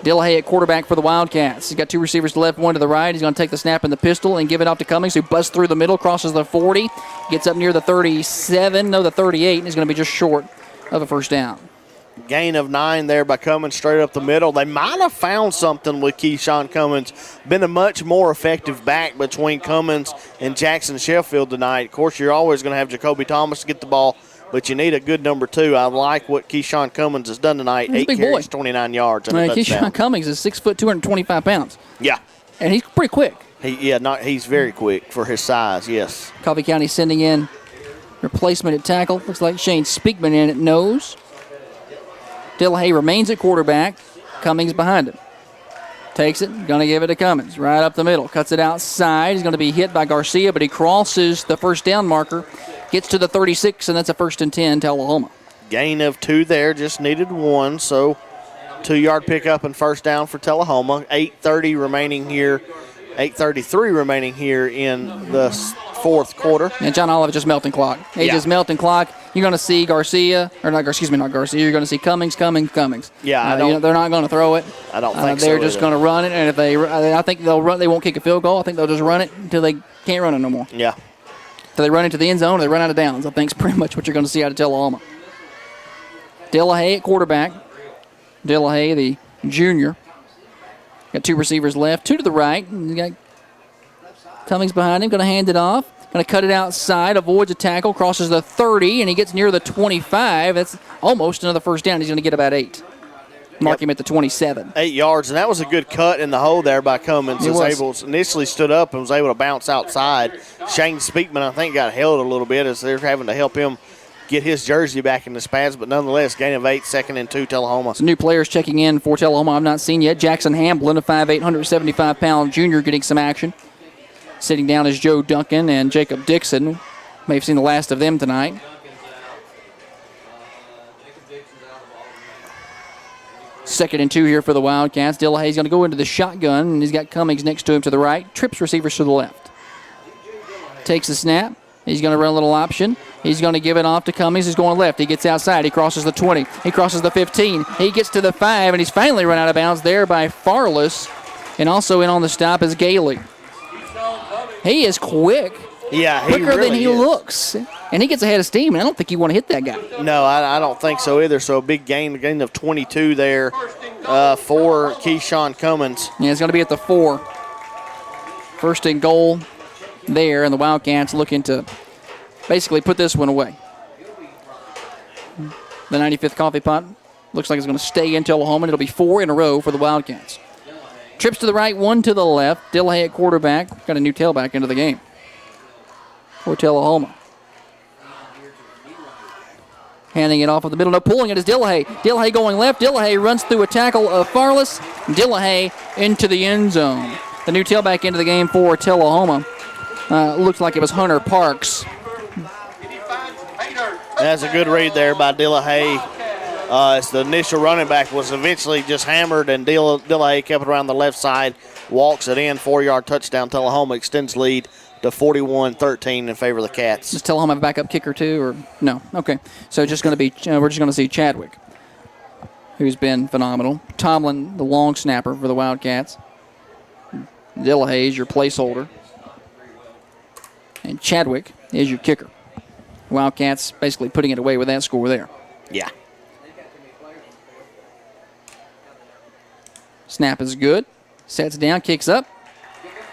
Dillahay at quarterback for the Wildcats. He's got two receivers to the left, one to the right. He's going to take the snap in the pistol and give it off to Cummings, who busts through the middle, crosses the 40, gets up near the 37, the 38, and he's going to be just short of a first down. Gain of 9 there by Cummins straight up the middle. They might have found something with Keyshawn Cummins. Been a much more effective back between Cummins and Jackson Sheffield tonight. Of course, you're always going to have Jacoby Thomas to get the ball, but you need a good number 2. I like what Keyshawn Cummins has done tonight. He's 8 carries, 29 yards. And Keyshawn Cummings is 6 foot, 225 pounds. Yeah. And he's pretty quick. He's very quick for his size, yes. Coffee County sending in replacement at tackle. Looks like Shane Speakman in at nose. Dillahay remains at quarterback. Cummings behind him. Takes it, going to give it to Cummins. Right up the middle. Cuts it outside. He's going to be hit by Garcia, but he crosses the first down marker. Gets to the 36, and that's a 1st and 10, Tullahoma. Gain of 2 there, just needed 1, so 2-yard pickup and first down for Tullahoma. 8:33 remaining here in the fourth quarter. And John Olive just melting clock. Just melting clock. You're going to see Garcia, or not Garcia. You're going to see Cummings. Yeah, they're not going to throw it. I don't think so. They're just going to run it, and if I think they'll run. They won't kick a field goal. I think they'll just run it until they can't run it no more. Yeah. Till they run into the end zone or they run out of downs. I think is pretty much what you're going to see out of Tullahoma. Dillahay at quarterback. Dillahay, the junior. Got 2 receivers left, 2 to the right. You got Cummings behind him, going to hand it off. Going to cut it outside, avoids a tackle, crosses the 30, and he gets near the 25. That's almost another first down. He's going to get about 8. Mark him at the 27. 8 yards, and that was a good cut in the hole there by Cummins. Initially stood up and was able to bounce outside. Shane Speakman, I think, got held a little bit as they're having to help him get his jersey back in his pads, but nonetheless, gain of 8, 2nd and 2, Tullahoma. Some new players checking in for Tullahoma I've not seen yet. Jackson Hamblin, a 5'8", 175-pound junior, getting some action. Sitting down is Joe Duncan and Jacob Dixon. May have seen the last of them tonight. Second and 2 here for the Wildcats. Dillahay's going to go into the shotgun, and he's got Cummings next to him to the right. Trips receivers to the left. Takes the snap. He's going to run a little option. He's going to give it off to Cummings. He's going left. He gets outside. He crosses the 20. He crosses the 15. He gets to the 5, and he's finally run out of bounds there by Farless. And also in on the stop is Gailey. He is quick. Yeah, quicker really than he looks. And he gets ahead of steam, and I don't think you want to hit that guy. No, I don't think so either. So a big gain of 22 there for Keyshawn Cummins. Yeah, it's going to be at the 4. First and goal there, and the Wildcats looking to basically put this one away. The 95th Coffee Pot looks like it's going to stay in Tullahoma, and it'll be 4 in a row for the Wildcats. Trips to the right, 1 to the left. Dillahay at quarterback. Got a new tailback into the game for Tullahoma. Handing it off of the middle. No, pulling it is Dillahay. Dillahay going left. Dillahay runs through a tackle of Farless. Dillahay into the end zone. The new tailback into the game for Tullahoma. Looks like it was Hunter Parks. That's a good read there by Dillahay. As the initial running back was eventually just hammered, and Tullahoma kept it around the left side, walks it in, 4-yard touchdown. Tullahoma extends lead to 41-13 in favor of the Cats. Does Tullahoma have a backup kicker too, or no? Okay, so just going to be we're just going to see Chadwick, who's been phenomenal. Tomlin, the long snapper for the Wildcats. Tullahoma is your placeholder, and Chadwick is your kicker. Wildcats basically putting it away with that score there. Yeah. Snap is good. Sets down, kicks up,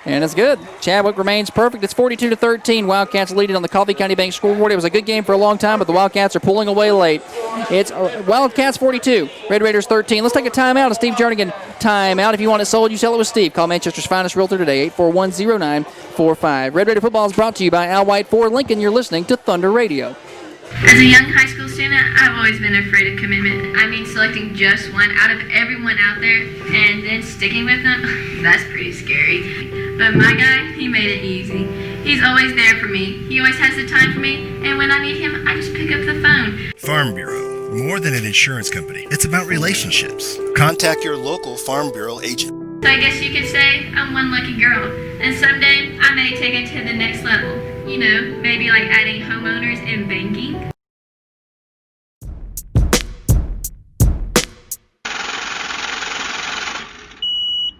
and it's good. Chadwick remains perfect. It's 42-13. Wildcats leading on the Coffee County Bank scoreboard. It was a good game for a long time, but the Wildcats are pulling away late. It's Wildcats 42, Red Raiders 13. Let's take a timeout. A Steve Jernigan timeout. If you want it sold, you sell it with Steve. Call Manchester's finest realtor today, 841-0945. Red Raider football is brought to you by Al White Ford Lincoln. You're listening to Thunder Radio. As a young high school student, I've always been afraid of commitment. I mean, selecting just one out of everyone out there and then sticking with them, that's pretty scary. But my guy, he made it easy. He's always there for me. He always has the time for me, and when I need him, I just pick up the phone. Farm Bureau, more than an insurance company. It's about relationships. Contact your local Farm Bureau agent. So I guess you could say I'm one lucky girl, and someday I may take it to the next level. You know, maybe like adding homeowners and banking.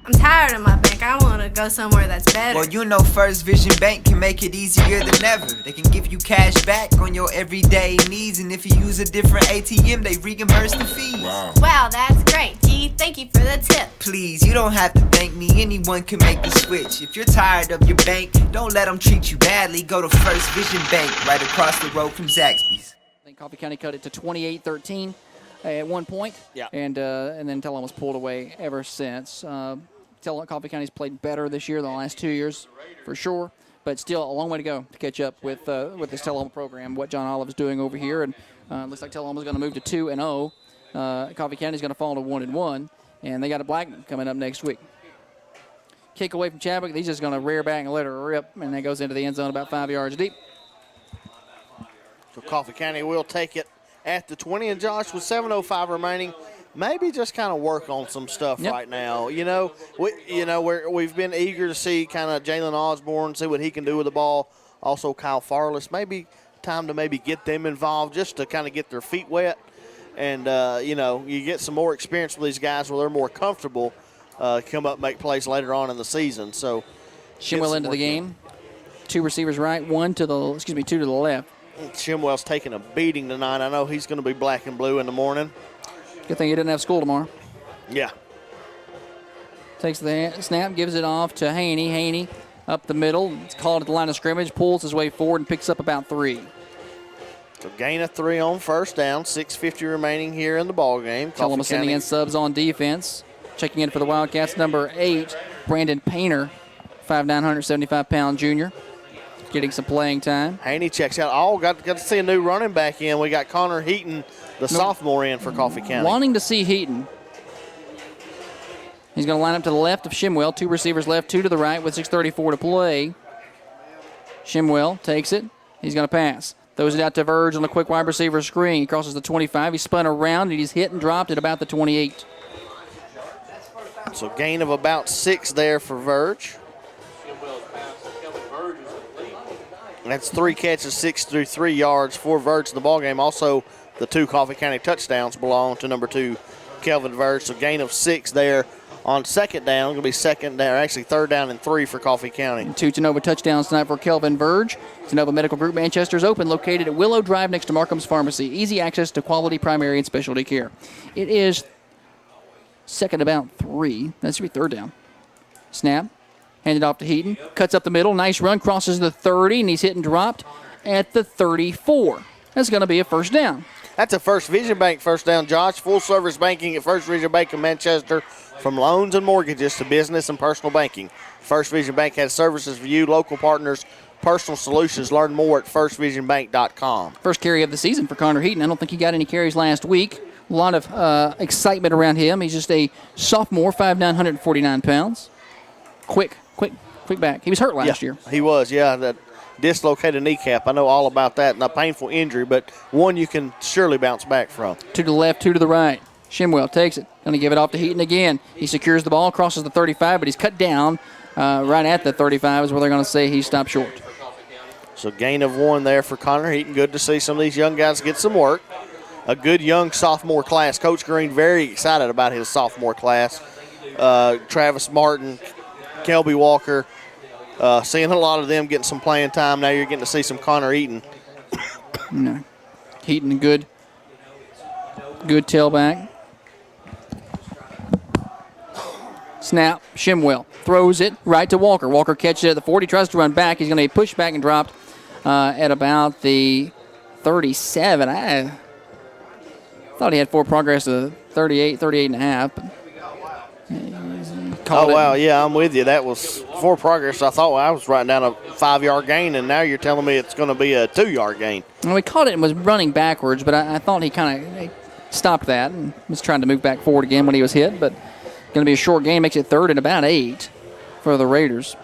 I'm tired of my bank. I want to go somewhere that's better. Well, you know First Vision Bank can make it easier than ever. They can give you cash back on your everyday needs, and if you use a different ATM, they reimburse the fees. Wow, that's great. Gee, thank you for the tip. Please, you don't have to thank me. Anyone can make the switch. If you're tired of your bank, don't let them treat you badly. Go to First Vision Bank right across the road from Zaxby's. I think Coffee County cut it to 28-13 at one point. Yeah. And then Tullahoma was pulled away ever since. Coffee County's played better this year than the last 2 years, for sure, but still a long way to go to catch up with this Tullahoma program, what John Olive is doing over here. And looks like Tullahoma's going to move to 2-0. Coffee County's going to fall to 1-1, and they got a Blackman coming up next week. Kick away from Chadwick. He's just going to rear back and let her rip, and that goes into the end zone about 5 yards deep. So Coffee County will take it at the 20, and Josh, with 7:05 remaining, maybe just kind of work on some stuff right now. We've been eager to see kind of Jalen Osborne, see what he can do with the ball. Also Kyle Farless, maybe time to maybe get them involved just to kind of get their feet wet. And, you get some more experience with these guys where they're more comfortable, come up make plays later on in the season. So Shimwell into the game. Two receivers right, two to the left. Shimwell's taking a beating tonight. I know he's going to be black and blue in the morning. Good thing he didn't have school tomorrow. Yeah. Takes the snap, gives it off to Haney. Haney up the middle. It's called at the line of scrimmage, pulls his way forward and picks up about 3. So gain of 3 on first down. 6:50 remaining here in the ball game. Tullahoma sending in subs on defense. Checking in for the Wildcats, number 8, Brandon Painter, 5'9", 175-pound junior. Getting some playing time. Haney checks out. Got to see a new running back in. We got Connor Heaton, the sophomore, in for Coffee County. Wanting to see Heaton. He's going to line up to the left of Shimwell. 2 receivers left, 2 to the right with 6:34 to play. Shimwell takes it. He's going to pass. Throws it out to Verge on the quick wide receiver screen. He crosses the 25. He's spun around, and he's hit and dropped at about the 28. So gain of about 6 there for Verge. That's 3 catches, 63 yards for Verge in the ballgame. Also, the 2 Coffee County touchdowns belong to number 2, Kelvin Verge. So gain of 6 there on second down. Going to be third down and 3 for Coffee County. 2 Tenova touchdowns tonight for Kelvin Verge. Tenova Medical Group Manchester is open, located at Willow Drive next to Markham's Pharmacy. Easy access to quality primary and specialty care. It is second about 3. That should be third down. Snap. Handed off to Heaton. Cuts up the middle. Nice run. Crosses the 30, and he's hit and dropped at the 34. That's going to be a first down. That's a First Vision Bank first down, Josh. Full-service banking at First Vision Bank in Manchester. From loans and mortgages to business and personal banking. First Vision Bank has services for you, local partners, personal solutions. Learn more at firstvisionbank.com. First carry of the season for Connor Heaton. I don't think he got any carries last week. A lot of excitement around him. He's just a sophomore, 5'9", 149 pounds. Quick back. He was hurt last year. He was, yeah. That dislocated kneecap. I know all about that, and a painful injury, but one you can surely bounce back from. 2 to the left, 2 to the right. Shimwell takes it. Going to give it off to Heaton again. He secures the ball, crosses the 35, but he's cut down right at the 35 is where they're going to say he stopped short. So gain of 1 there for Connor Heaton. Good to see some of these young guys get some work. A good young sophomore class. Coach Green very excited about his sophomore class. Travis Martin, Kelby Walker, seeing a lot of them getting some playing time. Now you're getting to see some Connor Heaton. No. Heaton, good tailback. Snap, Shimwell throws it right to Walker. Walker catches it at the 40, tries to run back. He's going to be pushed back and dropped at about the 37. I thought he had 4 progress to 38 and a half. Oh, wow, yeah, I'm with you. That was 4 progress. I thought I was writing down a 5-yard gain, and now you're telling me it's going to be a 2-yard gain. Well, we caught it and was running backwards, but I thought he kind of stopped that and was trying to move back forward again when he was hit, but going to be a short gain, makes it 3rd and about 8 for the Raiders.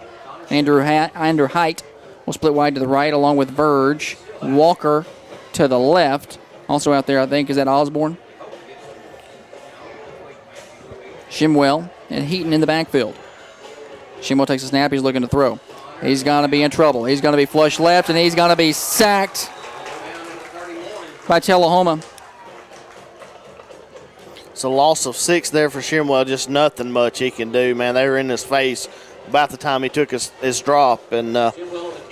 Andrew Height will split wide to the right along with Verge. Walker to the left. Also out there, I think, is that Osborne? Shimwell and Heaton in the backfield. Shimwell takes a snap. He's looking to throw. He's going to be in trouble. He's going to be flush left, and he's going to be sacked by Tullahoma. It's a loss of 6 there for Shimwell. Just nothing much he can do, man. They were in his face about the time he took his drop. And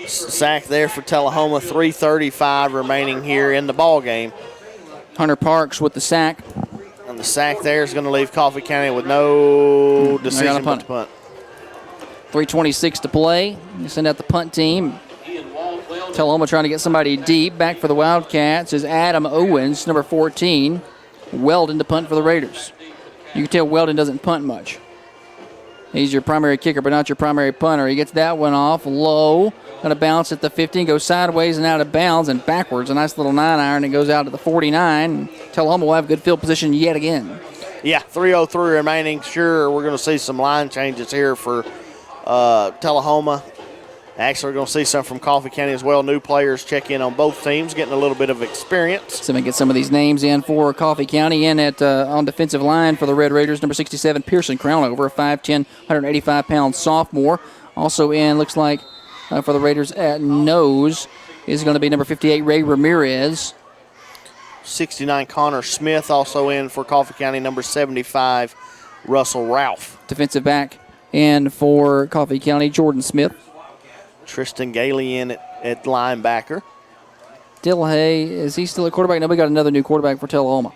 sack there for Tullahoma. 3:35 remaining here in the ball game. Hunter Parks with the sack. And the sack there is going to leave Coffee County with no decision but to punt. 3:26 to play. You send out the punt team. Tullahoma trying to get somebody deep. Back for the Wildcats is Adam Owens, number 14. Weldon to punt for the Raiders. You can tell Weldon doesn't punt much. He's your primary kicker, but not your primary punter. He gets that one off low. Going to bounce at the 15, goes sideways and out of bounds and backwards. A nice little 9-iron. It goes out to the 49. Tullahoma will have good field position yet again. Yeah, 3:03 remaining. Sure, we're going to see some line changes here for Tullahoma. Actually, we're going to see some from Coffee County as well. New players check in on both teams, getting a little bit of experience. So we get some of these names in for Coffee County. In at on defensive line for the Red Raiders, number 67, Pearson Crownover, a 5'10", 185-pound sophomore. Also in, looks like, for the Raiders at nose is going to be number 58, Ray Ramirez. 69, Connor Smith, also in for Coffee County, number 75, Russell Ralph. Defensive back in for Coffee County, Jordan Smith. Tristan Gailey in at linebacker. Dillahay, is he still a quarterback? No, we got another new quarterback for Tullahoma.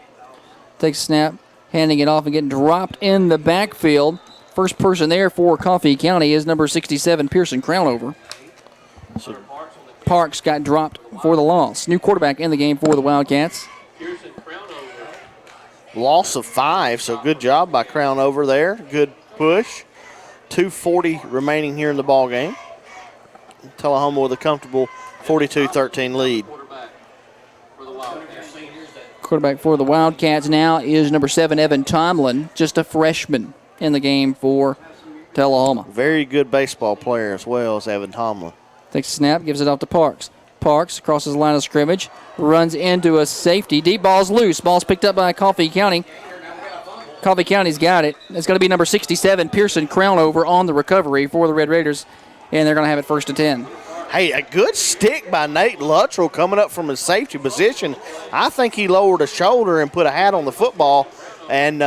Takes a snap, handing it off and getting dropped in the backfield. First person there for Coffee County is number 67, Pearson Crownover. So Parks got dropped for the loss. New quarterback in the game for the Wildcats. Loss of 5, so good job by Crownover there. Good push. 2:40 remaining here in the ball game. Tullahoma with a comfortable 42-13 lead. Quarterback for the Wildcats now is number 7, Evan Tomlin, just a freshman in the game for Tullahoma. Very good baseball player as well as Evan Tomlin. Takes a snap, gives it off to Parks. Parks crosses the line of scrimmage, runs into a safety. Deep ball's loose. Ball's picked up by Coffee County. Coffee County's got it. It's going to be number 67, Pearson Crownover, on the recovery for the Red Raiders, and they're going to have it 1st and 10. Hey, a good stick by Nate Luttrell coming up from his safety position. I think he lowered a shoulder and put a hat on the football and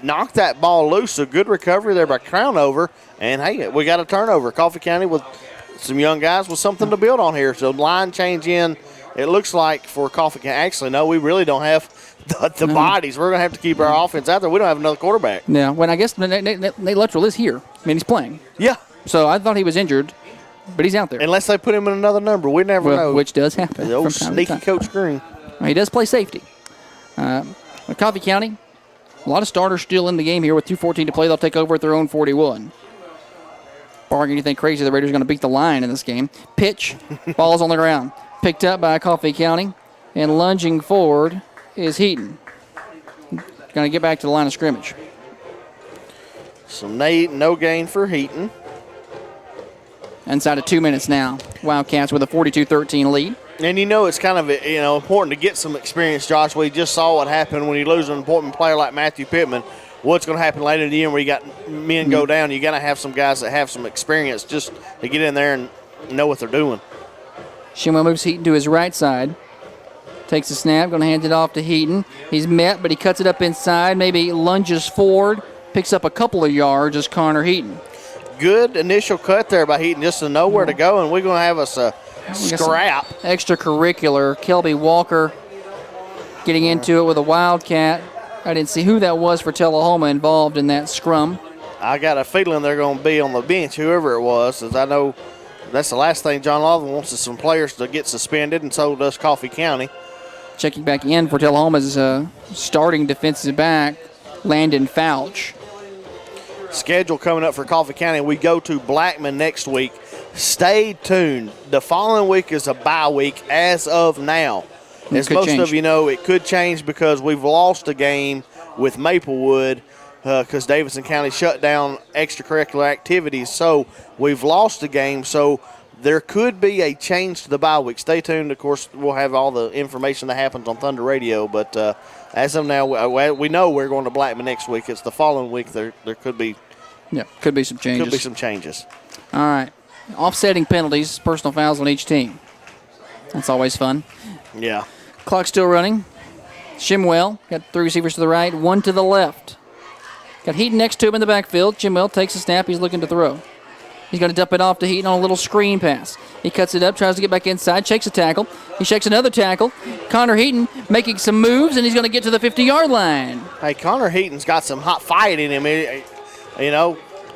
knocked that ball loose. A good recovery there by Crownover. And, hey, we got a turnover. Coffee County with some young guys with something to build on here. So line change in, it looks like, for Coffee County. Actually, no, we really don't have the bodies. We're going to have to keep our offense out there. We don't have another quarterback. Yeah, well, I guess Nate Luttrell is here. I mean, he's playing. Yeah. So I thought he was injured, but he's out there. Unless they put him in another number. We never know. Which does happen. The old sneaky Coach Green. Well, he does play safety. Coffee County, a lot of starters still in the game here with 2:14 to play. They'll take over at their own 41. Barring anything crazy, the Raiders are going to beat the line in this game. Pitch, ball's on the ground. Picked up by Coffee County, and lunging forward is Heaton. Going to get back to the line of scrimmage. So no gain for Heaton. Inside of 2 minutes now. Wildcats with a 42-13 lead. And it's kind of important to get some experience, Josh. We just saw what happened when you lose an important player like Matthew Pittman. What's going to happen later in the year where you got men go down? You got to have some guys that have some experience just to get in there and know what they're doing. Shimwell moves Heaton to his right side. Takes the snap, going to hand it off to Heaton. He's met, but he cuts it up inside, maybe lunges forward, picks up a couple of yards as Connor Heaton. Good initial cut there by Heaton just to know where to go, and we're going to have us a scrap. Extracurricular. Kelby Walker getting into it with a Wildcat. I didn't see who that was for Tullahoma involved in that scrum. I got a feeling they're going to be on the bench, whoever it was, as I know that's the last thing John Loveland wants is some players to get suspended, and so does Coffee County. Checking back in for Tullahoma's starting defensive back, Landon Fouch. Schedule coming up for Coffee County. We go to Blackman next week. Stay tuned. The following week is a bye week as of now. As most of you know, it could change because we've lost a game with Maplewood because Davidson County shut down extracurricular activities. So we've lost a game. So there could be a change to the bye week. Stay tuned. Of course, we'll have all the information that happens on Thunder Radio. But as of now, we know we're going to Blackman next week. It's the following week. There could be could be some changes. Could be some changes. All right. Offsetting penalties, personal fouls on each team. That's always fun. Yeah. Clock still running. Shimwell got 3 receivers to the right, 1 to the left. Got Heaton next to him in the backfield. Shimwell takes a snap. He's looking to throw. He's going to dump it off to Heaton on a little screen pass. He cuts it up, tries to get back inside, shakes a tackle. He shakes another tackle. Connor Heaton making some moves, and he's going to get to the 50-yard line. Hey, Connor Heaton's got some hot fight in him.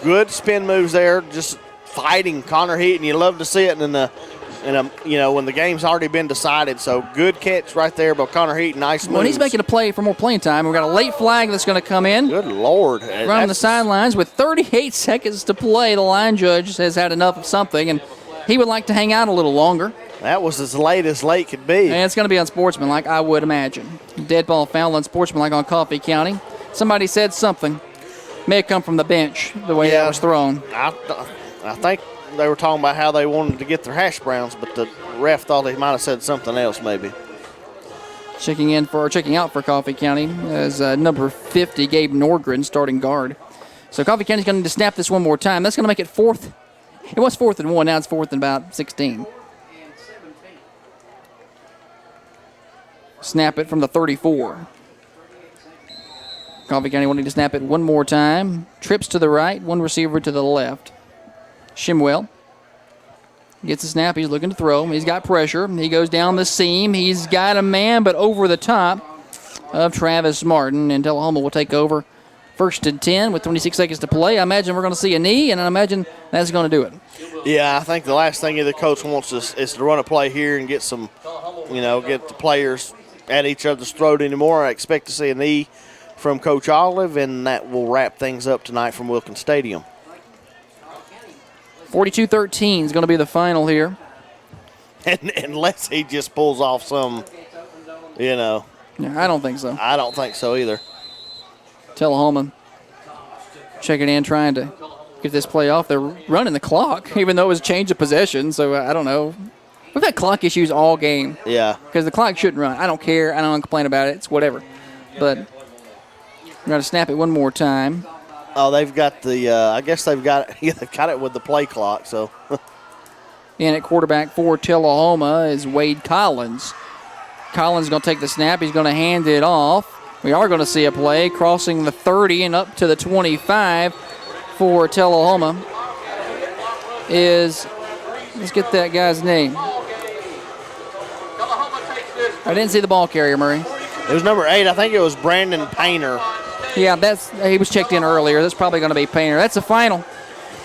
Good spin moves there, just fighting Connor Heaton. You love to see it when the game's already been decided. So good catch right there by Connor Heaton. Nice move. Well, he's making a play for more playing time. We've got a late flag that's going to come in. Good Lord. Running the sidelines with 38 seconds to play. The line judge has had enough of something, and he would like to hang out a little longer. That was as late could be. And it's going to be unsportsmanlike, I would imagine. Dead ball foul, unsportsmanlike on Coffee County. Somebody said something. May have come from the bench, the way that was thrown. I think they were talking about how they wanted to get their hash browns, but the ref thought he might have said something else maybe. Checking out for Coffee County is number 50, Gabe Norgren, starting guard. So Coffee County's going to snap this one more time. That's going to make it fourth. It was 4th and 1. Now it's 4th and about 16. Snap it from the 34. Coffee County wanting to snap it one more time. Trips to the right, one receiver to the left. Shimwell gets a snap. He's looking to throw. He's got pressure. He goes down the seam. He's got a man, but over the top of Travis Martin. And Tullahoma will take over 1st and 10 with 26 seconds to play. I imagine we're going to see a knee, and I imagine that's going to do it. Yeah, I think the last thing the coach wants is to run a play here and get some, get the players at each other's throat anymore. I expect to see a knee from Coach Olive, and that will wrap things up tonight from Wilkins Stadium. 42-13 is going to be the final here. And unless he just pulls off some, Yeah, I don't think so. I don't think so either. Tullahoma checking in, trying to get this play off. They're running the clock, even though it was a change of possession, so I don't know. We've had clock issues all game. Yeah. Because the clock shouldn't run. I don't care. I don't complain about it. It's whatever. But we're going to snap it one more time. Oh, they've got I guess they've got it with the play clock. So, in at quarterback for Tullahoma is Wade Collins. Collins is going to take the snap. He's going to hand it off. We are going to see a play crossing the 30 and up to the 25 for Tullahoma. Let's get that guy's name. I didn't see the ball carrier, Murray. It was number 8. I think it was Brandon Painter. Yeah, he was checked in earlier. That's probably going to be Painter. That's the final.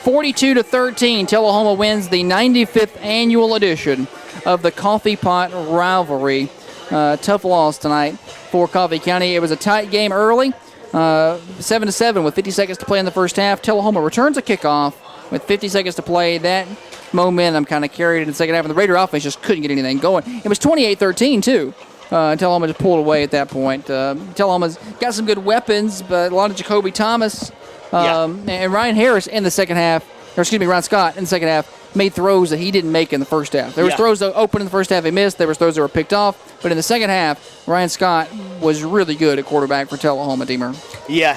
42-13. Tullahoma wins the 95th annual edition of the Coffee Pot Rivalry. Tough loss tonight for Coffee County. It was a tight game early, 7-7 with 50 seconds to play in the first half. Tullahoma returns a kickoff with 50 seconds to play. That momentum kind of carried in the second half, and the Raider offense just couldn't get anything going. It was 28-13 too. Tullahoma just pulled away at that point. Tullahoma's got some good weapons, but a lot of Jacoby Thomas and Ryan Harris in the second half Ryan Scott in the second half made throws that he didn't make in the first half. There was throws that open in the first half he missed. There was throws that were picked off. But in the second half, Ryan Scott was really good at quarterback for Tullahoma, Deemer. Yeah,